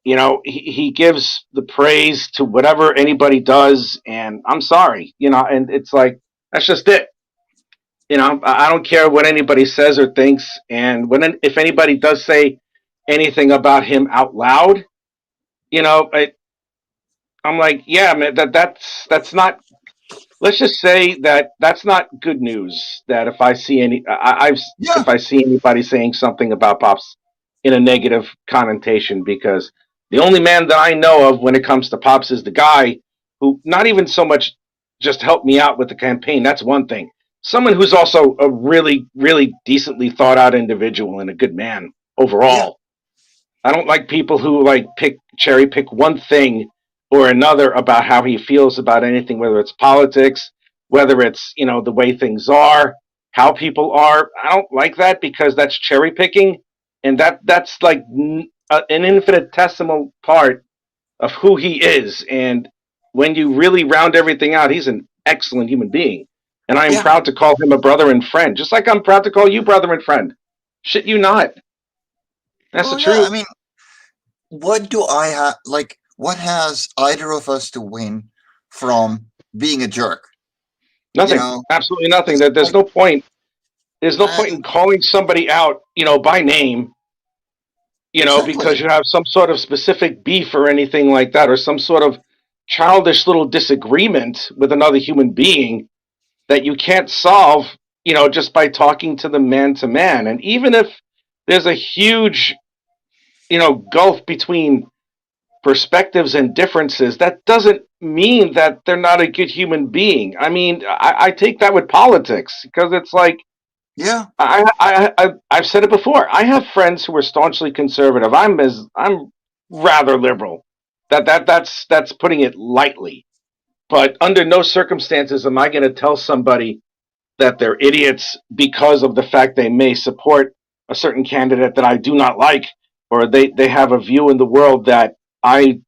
He gives the praise to whatever anybody does, and I'm sorry, and it's like that's just it. I don't care what anybody says or thinks, and if anybody does say anything about him out loud, you know, I, I'm like, yeah, man, that's not. Let's just say that that's not good news. That if I see Yeah, if I see anybody saying something about Pops in a negative connotation, because the only man that I know of when it comes to Pops is the guy who not even so much just helped me out with the campaign. That's one thing. Someone who's also a really, really decently thought out individual and a good man yeah, overall. I don't like people who like cherry pick one thing or another about how he feels about anything, whether it's politics, whether it's the way things are, how people are. I don't like that because that's cherry picking, and that's like an infinitesimal part of who he is. And when you really round everything out, he's an excellent human being. And I am Yeah. proud to call him a brother and friend, just like I'm proud to call you brother and friend. Shit you not. That's the Well, yeah. I truth. mean, what do I have? Like, what has either of us to win from being a jerk? You Nothing. know, Absolutely nothing. just There's like, no point. There's no point and in calling somebody out, by name, exactly. because you have some sort of specific beef or anything like that, or some sort of childish little disagreement with another human being that you can't solve, just by talking to them man to man. And even if there's a huge, gulf between perspectives and differences, that doesn't mean that they're not a good human being. I mean, I take that with politics because it's like, Yeah. I've said it before. I have friends who are staunchly conservative. I'm rather liberal. That's putting it lightly. But under no circumstances am I going to tell somebody that they're idiots because of the fact they may support a certain candidate that I do not like, or they have a view in the world that I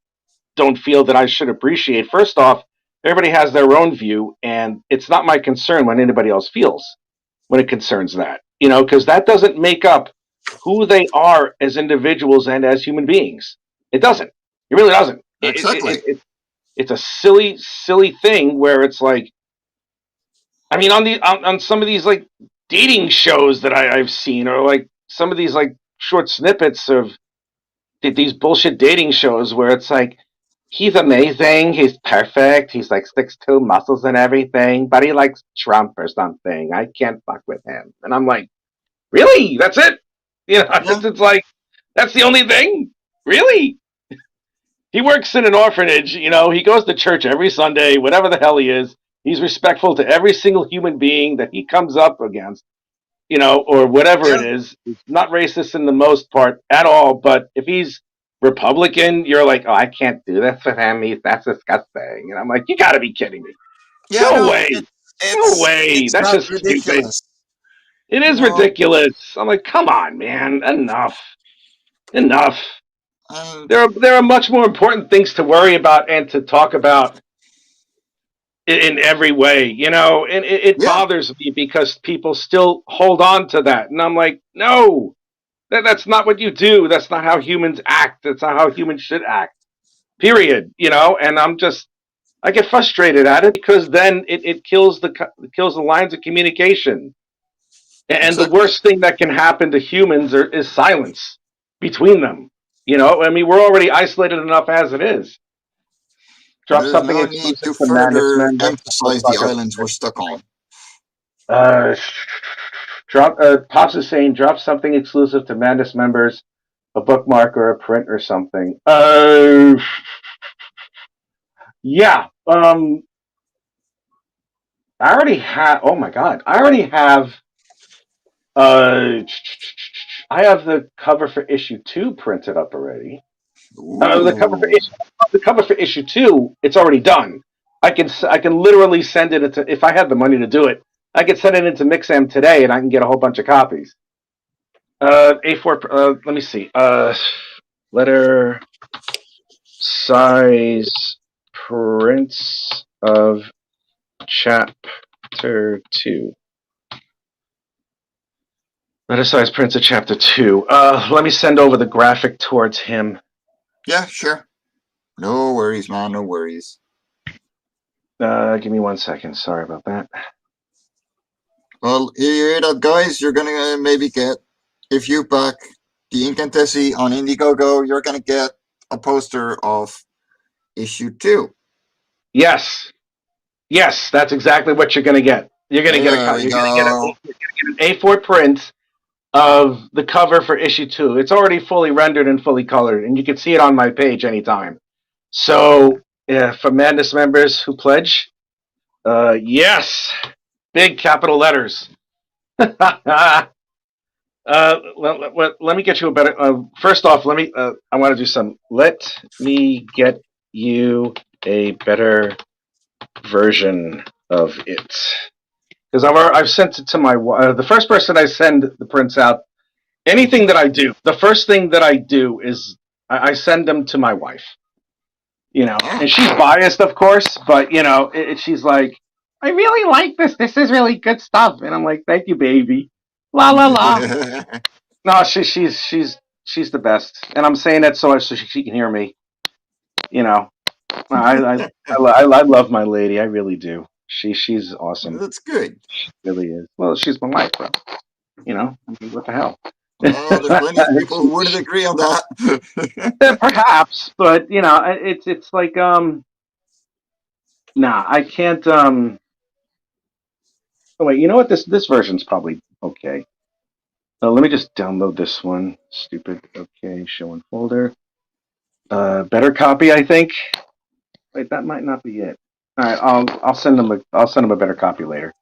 don't feel that I should appreciate. First off, everybody has their own view, and it's not my concern when anybody else feels when it concerns that, because that doesn't make up who they are as individuals and as human beings. It doesn't. It really doesn't. Exactly. It's a silly, silly thing where it's like, I mean, on some of these like dating shows that I've seen, or like some of these like short snippets of these bullshit dating shows where it's like, he's amazing, he's perfect, he's like 6'2", muscles and everything, but he likes Trump or something. I can't fuck with him. And I'm like, really? That's it? Yeah. It's like, that's the only thing? Really? He works in an orphanage, he goes to church every Sunday, whatever the hell he is. He's respectful to every single human being that he comes up against, or whatever Yeah. it is. He's not racist in the most part at all. But if he's Republican, you're like, oh, I can't do this with him. That's disgusting. And I'm like, you got to be kidding me. Yeah. No No, way. No way. it's That's not just stupid. ridiculous. It You is know, ridiculous. I'm like, come on, man. Enough. Enough. and There are much more important things to worry about and to talk about in every way, and it yeah, bothers me because people still hold on to that. And I'm like, no, that's not what you do. That's not how humans act. That's not how humans should act. Period. And I get frustrated at it because then it kills the lines of communication. And the exactly. worst thing that can happen to humans is silence between them. I mean, we're already isolated enough as it is. Drop There's something no need exclusive to to Madness further members. emphasize the islands we're stuck on. Uh, drop. Pops is saying drop something exclusive to Madness members, a bookmark or a print or something. Yeah. I already have. Oh my god, I already have. Uh, I have the cover for issue 2 printed up already. The cover for Ooh. issue 2, it's already done. I can literally send it into, if I had the money to do it. I could send it into Mixam today, and I can get a whole bunch of copies. A4. Let me see. Letter size prints of chapter 2. Letter size prints of chapter 2. Let me send over the graphic towards him. Yeah, sure. No worries, man. No worries. Give me 1 second. Sorry about that. Well, you hear that, guys? You're gonna maybe get, if you back the Incantessi on Indiegogo, you're gonna get a poster of issue 2. Yes, yes, that's exactly what you're going to get. You're going to get There we you're going to get go. an A4 print of the cover for issue 2. It's already fully rendered and fully colored, and you can see it on my page anytime. So, for Madness members who pledge, yes, big capital letters. Let me get you a better. First off, let me. I want to do some. Let me get you a better version of it, because I've sent it to my the first person I send the prints out. Mhm. Anything that I do, the first thing that I do is I send them to my wife. Yeah. And she's biased, of course, but she's like, I really like this. This is really good stuff, and I'm like, thank you, baby. La la la. No, she's the best, and I'm saying that so she can hear me. You know, I love my lady. I really do. She's awesome. That's good. She really is. Well, she's my wife, bro. I mean, what the hell? Oh, there's plenty of people who wouldn't agree on that. Perhaps, but it's like nah, I can't. Oh wait, you know what? This version's probably okay. Let me just download this one. Stupid. Okay, show in folder. Better copy, I think. Wait, that might not be it. All right, I'll send them a better copy later.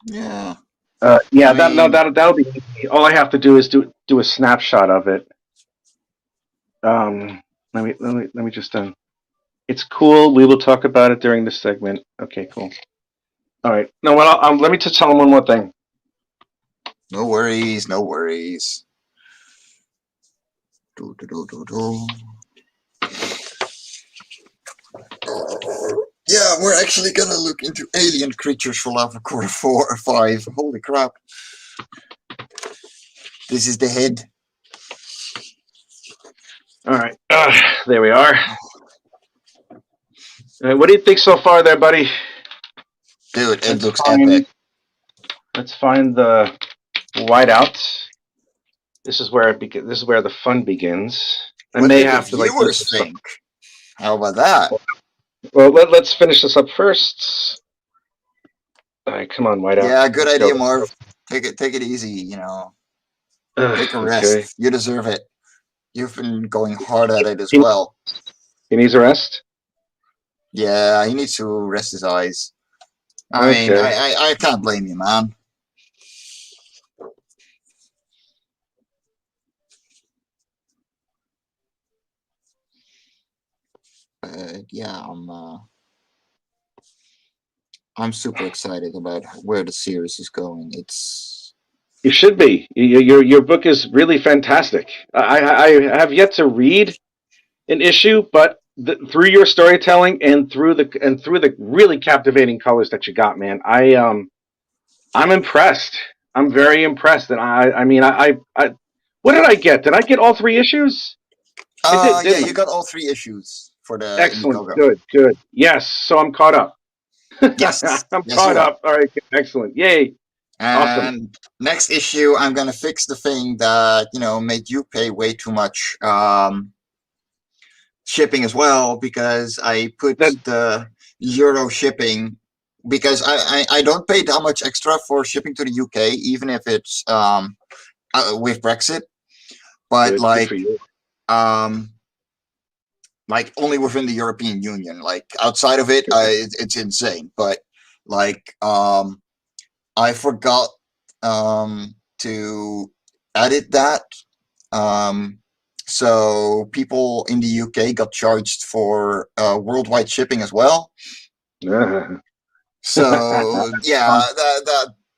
Yeah. Yeah, I mean, that'll be easy. All I have to do is do a snapshot of it. Let me just It's cool. We will talk about it during this segment. Okay, cool. All right. No, let me just tell them one more thing. no worries, no worries. Do, do, do, do, do. Yeah, we're actually gonna look into alien creatures for Life on Cora 4 or 5. Holy crap. This is the head. All right. There we are. What do you think so far, there, buddy? Dude, it Let's looks find. epic. Let's find the whiteouts. This is where This is where the fun begins. I What may did the have to do viewers this. think? How about that? Well, let's finish this up first. All right, come on, whiteout. Yeah, good Let's go. idea, Marv. Take it easy, Take a Okay. rest. You deserve it. You've been going hard at it as He, well. he needs a rest. Yeah, he needs to rest his eyes. I mean, Okay. I can't blame you, man. Yeah, I'm super excited about where the series is going. It's You should be. Your book is really fantastic. I have yet to read an issue, but through your storytelling and through the really captivating colors that you got, man, I'm impressed. I'm very impressed, and I mean I what did I get? Did I get all three issues? I did, yeah, didn't you I? got all 3 issues for the Excellent. Indiegogo. Good. Yes. So I'm caught up. Yes, I'm yes, caught you are. up. All right. Excellent. Yay. Awesome. And next issue, I'm gonna fix the thing that made you pay way too much shipping as well, because I put That the euro shipping, because I don't pay that much extra for shipping to the UK, even if it's with Brexit, but good for you. um like only within the European Union. Like outside of it, it's insane. But like I forgot to edit that. Um, so people in the UK got charged for worldwide shipping as well. So yeah,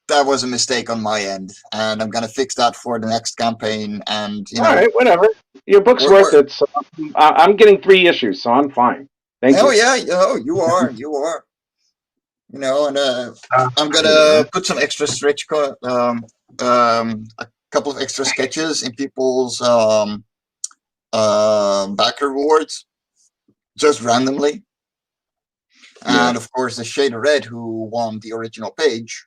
that was a mistake on my end, and I'm gonna fix that for the next campaign. And All right, whatever. Your book's worth we're it. So I'm getting 3 issues, so I'm fine. Thank oh you. yeah, you are. And I'm Yeah. gonna put some extra a couple of extra sketches in people's backer rewards, just randomly. Yeah. And of course, the shade of red who won the original page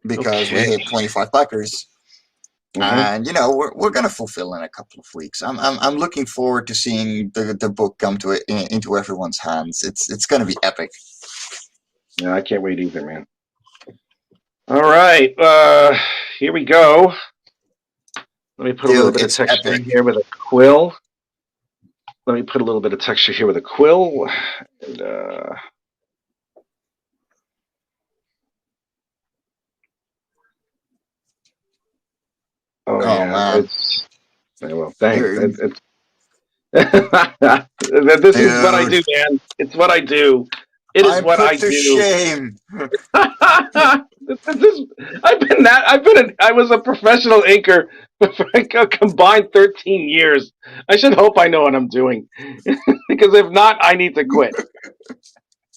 because we Okay. hit 25 backers. Mm-hmm. And we're gonna fulfill in a couple of weeks. I'm looking forward to seeing the book come to it into everyone's hands. It's gonna be epic. Yeah, I can't wait either, man. All right. Here we go. Let me put a little Dude, bit of it's texture epic. in here with a quill. Let me put a little bit of texture here with a quill. And, oh Oh yeah, man, it's well. Thanks. dude, This is what I dude, do, man. It's what I do. It is I'm what I put to do. shame. This is, I was a professional inker A combined 13 years. I should hope I know what I'm doing. Because if not, I need to quit.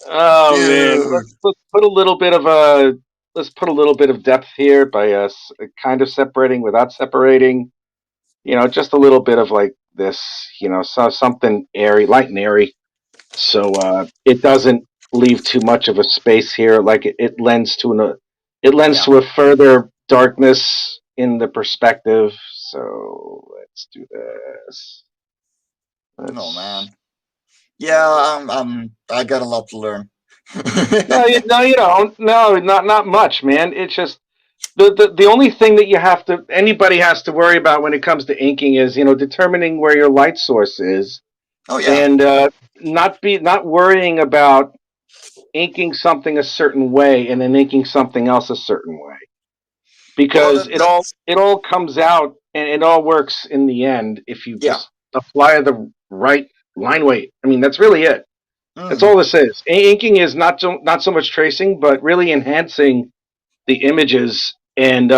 Oh man, Dude. let's put a little bit of a let's put a little bit of depth here by us kind of separating without separating. Just a little bit of like this, so something airy, light and airy, so it doesn't leave too much of a space here. Like it lends Yeah. to a further darkness in the perspective. So let's do this. Oh Let's man. Yeah, I got a lot to learn. no, you don't. No, not much, man. It's just the only thing that anybody has to worry about when it comes to inking is determining where your light source is, Oh yeah. and not worrying about inking something a certain way and then inking something else a certain way, Well, because it all comes out and it all works in the end if you yeah. just apply the right line weight. I mean, that's really it. That's Mm, all this is. Inking is not so much tracing, but really enhancing the images and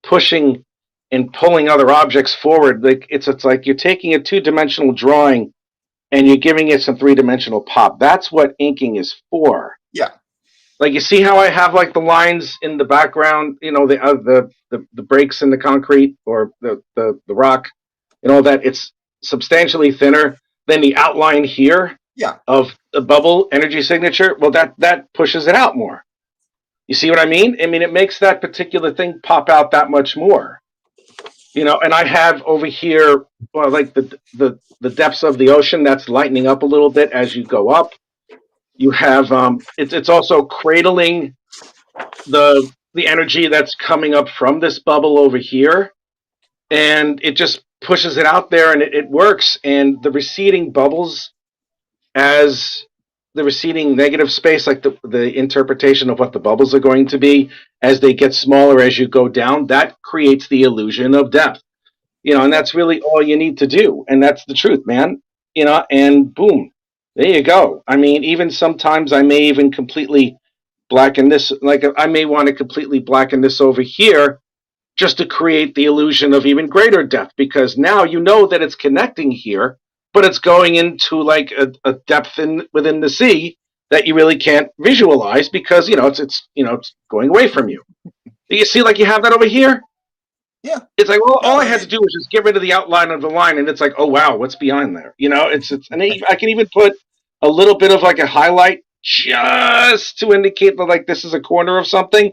pushing and pulling other objects forward. Like it's like you're taking a 2-dimensional drawing and you're giving it some 3-dimensional pop. That's what inking is for. yeah. Like, you see how I have like the lines in the background, the breaks in the concrete or the rock, and all that. It's substantially thinner than the outline here Yeah. of the bubble energy signature. Well, that pushes it out more. You see what I mean? I mean, it makes that particular thing pop out that much more. And I have over here, well, like the depths of the ocean that's lightening up a little bit as you go up. You have it's also cradling the energy that's coming up from this bubble over here, and it just pushes it out there, and it works. And the receding bubbles, as the receding negative space, like the interpretation of what the bubbles are going to be as they get smaller as you go down, that creates the illusion of depth. And Yeah. that's really all you need to do, and that's the truth, man. And boom, there you go. I mean, even sometimes I may even completely blacken this, like I may want to completely blacken this over here just to create the illusion of even greater depth, because now you know that it's connecting here, but it's going into like a depth within the sea that you really can't visualize, because it's going away from you. You see, like, you have that over here. Yeah. It's like, well, all No, I had to do was just get rid of the outline of the line, and it's like, oh wow, what's behind there? And I can even put a little bit of like a highlight just to indicate that, like, this is a corner of something,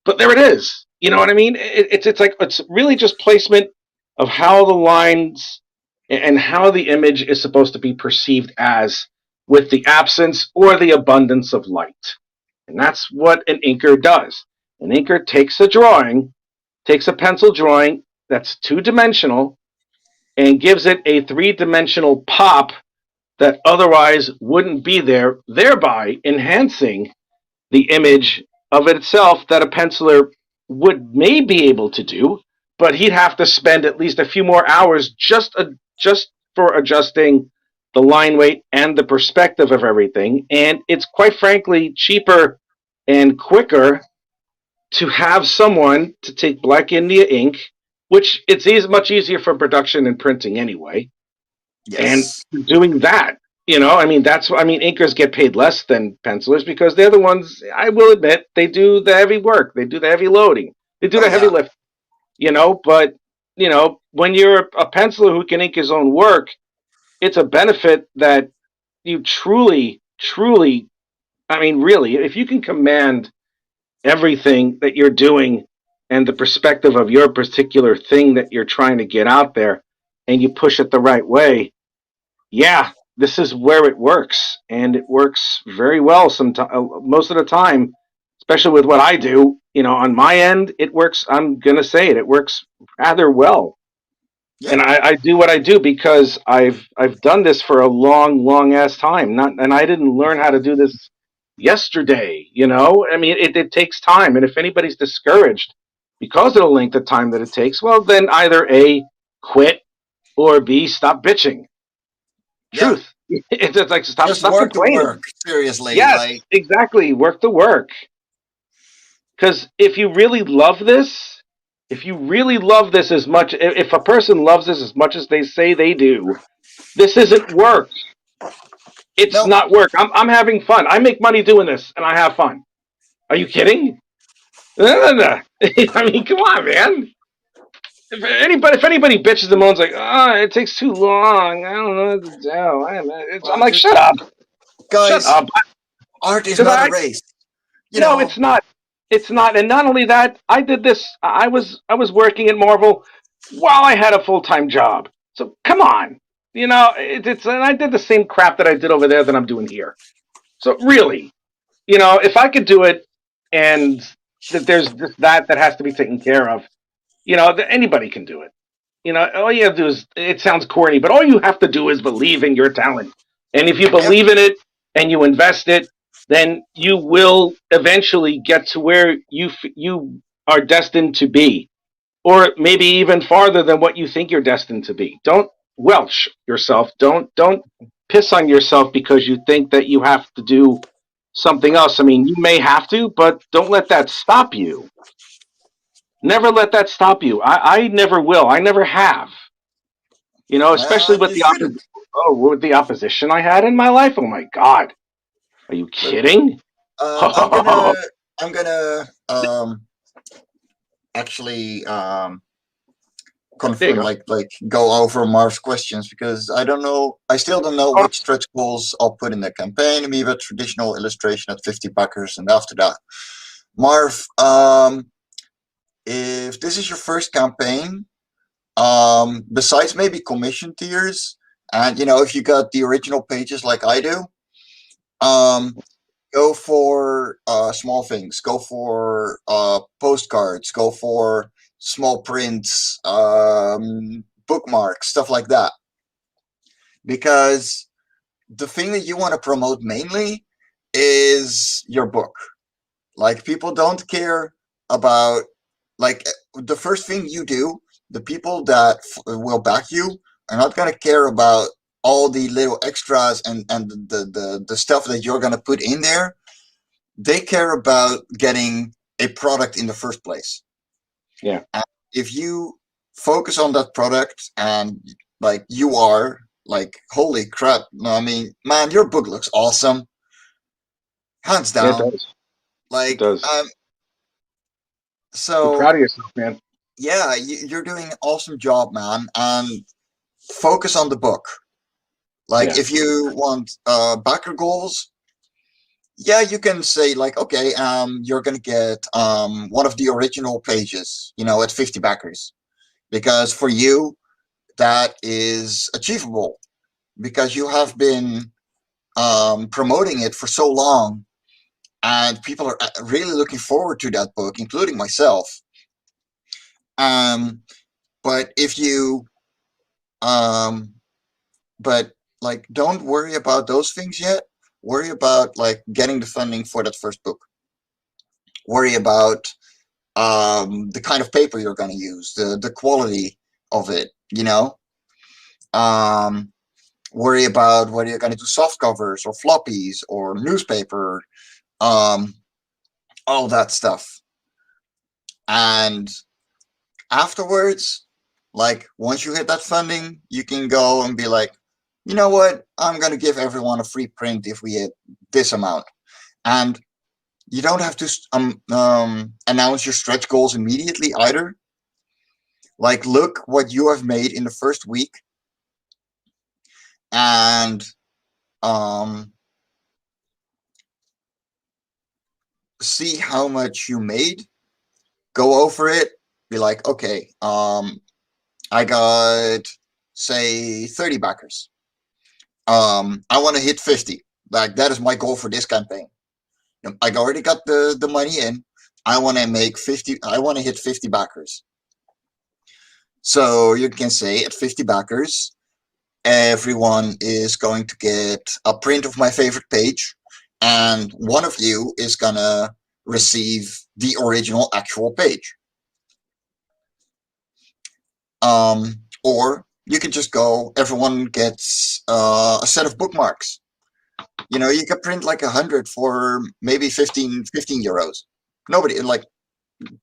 but there it is. You know what I mean? It's like, it's really just placement of how the lines and how the image is supposed to be perceived as, with the absence or the abundance of light, and that's what an inker does. An inker takes a pencil drawing that's 2-dimensional and gives it a 3-dimensional pop that otherwise wouldn't be there, thereby enhancing the image of itself that a penciler would may be able to do, but he'd have to spend at least a few more hours just for adjusting the line weight and the perspective of everything. And it's quite frankly cheaper and quicker to have someone to take Black India ink, which much easier for production and printing anyway, and yes. doing that. Inkers get paid less than pencilers because they're the ones. I will admit, they do the heavy work, they do the heavy loading, they do Oh the heavy yeah. lift. But when you're a penciler who can ink his own work, it's a benefit that you truly, truly. I mean, really, if you can command everything that you're doing and the perspective of your particular thing that you're trying to get out there, and you push it the right way, yeah, this is where it works, and it works very well. Sometimes, most of the time, especially with what I do, on my end, it works. I'm gonna say it works rather well, Yeah. and I do what I do because I've done this for a long, long ass time. Not, and I didn't learn how to do this yesterday. I mean, it takes time, and if anybody's discouraged because of the length of time that it takes, well, then either A, quit, or B, stop bitching. Yeah. Truth. It's just like, stop Just stop work the work. complaining. Seriously. Yes, Like, exactly. Work the work. Because if you really love this, If you really love this as much, if a person loves this as much as they say they do, this isn't work. It's No, not work. I'm having fun. I make money doing this, and I have fun. Are you kidding? I mean, come on, man. If anybody bitches and moans like, "Oh, it takes too long. I don't know what to do," I'm well, like, just shut up, shut guys, up, art is because not a I race. You no, know, it's not. It's not. And not only that, I did this. I was working at Marvel while I had a full time job. So come on, it's and I did the same crap that I did over there that I'm doing here. So really, if I could do it, and that there's just that has to be taken care of, that anybody can do it. All you have to do is, it sounds corny, but all you have to do is believe in your talent. And if you yep. believe in it and you invest it, then you will eventually get to where you are destined to be, or maybe even farther than what you think you're destined to be. Don't welch yourself. Don't piss on yourself because you think that you have to do something else. I mean, you may have to, but don't let that stop you. Never let that stop you. I never will. I never have. Especially You shouldn't. with the opposition I had in my life. Oh my God, are you But kidding? I'm gonna, There I'm gonna actually you confirm, go. like go over Marv's questions because I don't know. I still don't know which stretch goals I'll put in the campaign. Maybe a traditional illustration at 50 backers, and after that, Marv, if this is your first campaign, besides maybe commission tiers, and if you got the original pages like I do, um, go for small things. Go for postcards. Go for small prints, bookmarks, stuff like that. Because the thing that you want to promote mainly is your book. Like people don't care about like the first thing you do. The people that will back you are not gonna care about all the little extras and the stuff that you're gonna put in there. They care about getting a product in the first place. Yeah, And if you focus on that product and like you are like, holy crap, no, I mean, man, your book looks awesome, hands yeah, it down. does. It Like, does. Be so proud of yourself, man. yeah, you're doing an awesome job, man, and focus on the book. Like, Yeah, if you want backer goals, yeah, you can say like, okay, you're gonna get one of the original pages, at 50 backers, because for you that is achievable because you have been promoting it for so long, and people are really looking forward to that book, including myself. Um, but if you, um, but like, don't worry about those things yet. Worry about like getting the funding for that first book. Worry about the kind of paper you're going to use, the quality of it. Um, Worry about whether you're going to do soft covers or floppies or newspaper, um, all that stuff. And afterwards, like once you hit that funding, you can go and be like, you know what? I'm going to give everyone a free print if we hit this amount. And you don't have to announce your stretch goals immediately either. Like, look what you have made in the first week and um, see how much you made. Go over it. Be like, okay, I got, say, 30 backers. I want to hit 50. Like, that is my goal for this campaign. I already got the money in. I want to make 50. I want to hit 50 backers. So you can say at 50 backers, everyone is going to get a print of my favorite page, and one of you is gonna receive the original actual page. Or you can just go, everyone gets a set of bookmarks. You can print like 100 for maybe 15 euros. Nobody, like,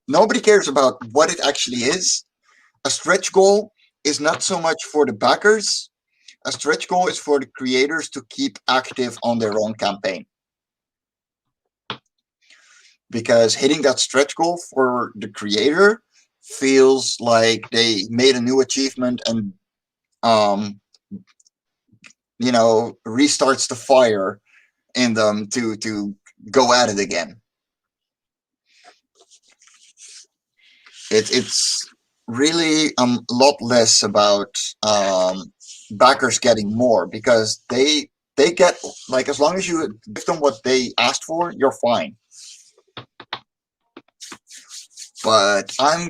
nobody cares about what it actually is. A stretch goal is not so much for the backers. A stretch goal is for the creators to keep active on their own campaign. Because hitting that stretch goal for the creator feels like they made a new achievement and um, restarts the fire in them to go at it again. It's really a lot less about backers getting more, because they get, like, as long as you give them what they asked for, you're fine. But I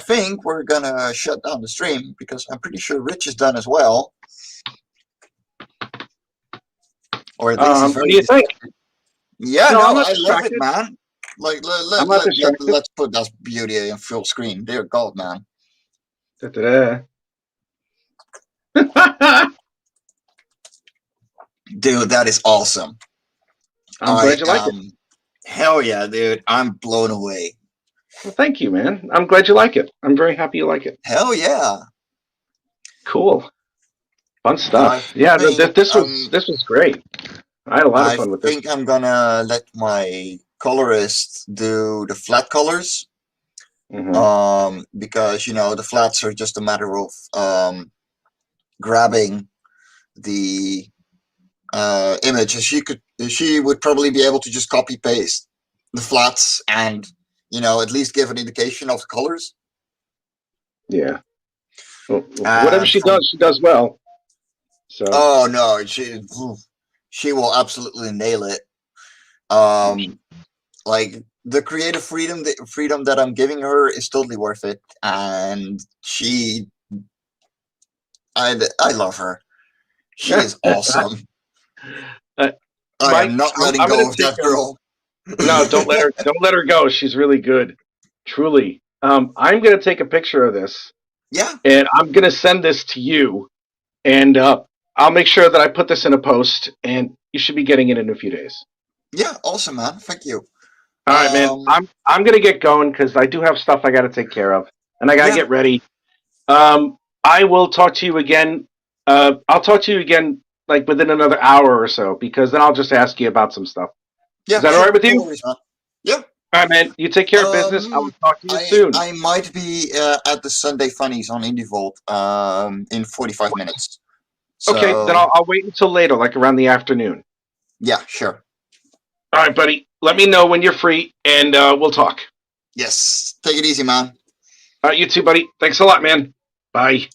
think we're gonna shut down the stream because I'm pretty sure Rich is done as well. Or at least he's What very do you think? distracted. Yeah, No, I'm no, not I love it, distracted. man. Like I'm not distracted. let's put that beauty in full screen. Dear God, man. Da-da-da. Dude, that is awesome. I'm I glad you like it. am Hell yeah, dude. I'm blown away. Well, thank you, man. I'm glad you like it. I'm very happy you like it. Hell yeah. Cool. Fun I stuff. Yeah, think this was great. I had a lot of I fun with this. think I'm gonna let my colorist do the flat colors. Mm-hmm. Because the flats are just a matter of grabbing the image. She would probably be able to just copy paste the flats and at least give an indication of the colors. Yeah. Well, whatever And she does well. So oh no, she will absolutely nail it. I'm Like, the creative freedom that I'm giving her is totally worth it, and I love her. She sure. is awesome. uh, I am Mike, not letting I'm gonna go of take that girl. no, don't let her go. She's really good. Truly. I'm gonna take a picture of this Yeah, and I'm gonna send this to you, and I'll make sure that I put this in a post, and you should be getting it in a few days. yeah, awesome, man. Thank you. All right, man. Um, I'm gonna get going because I do have stuff I got to take care of, and I got to yeah, get ready. I will talk to you again. I'll talk to you again like within another hour or so, because then I'll just ask you about some stuff. Is yeah, that all right sure. with No you? worries, man. Yeah. All right, man. You take care of business. I will talk to you soon. I might be at the Sunday Funnies on Indie Vault in 45 minutes. Okay, then So I'll wait until later, like around the afternoon. yeah, sure. All right, buddy. Let me know when you're free, and we'll talk. Yes. Take it easy, man. All right, you too, buddy. Thanks a lot, man. Bye.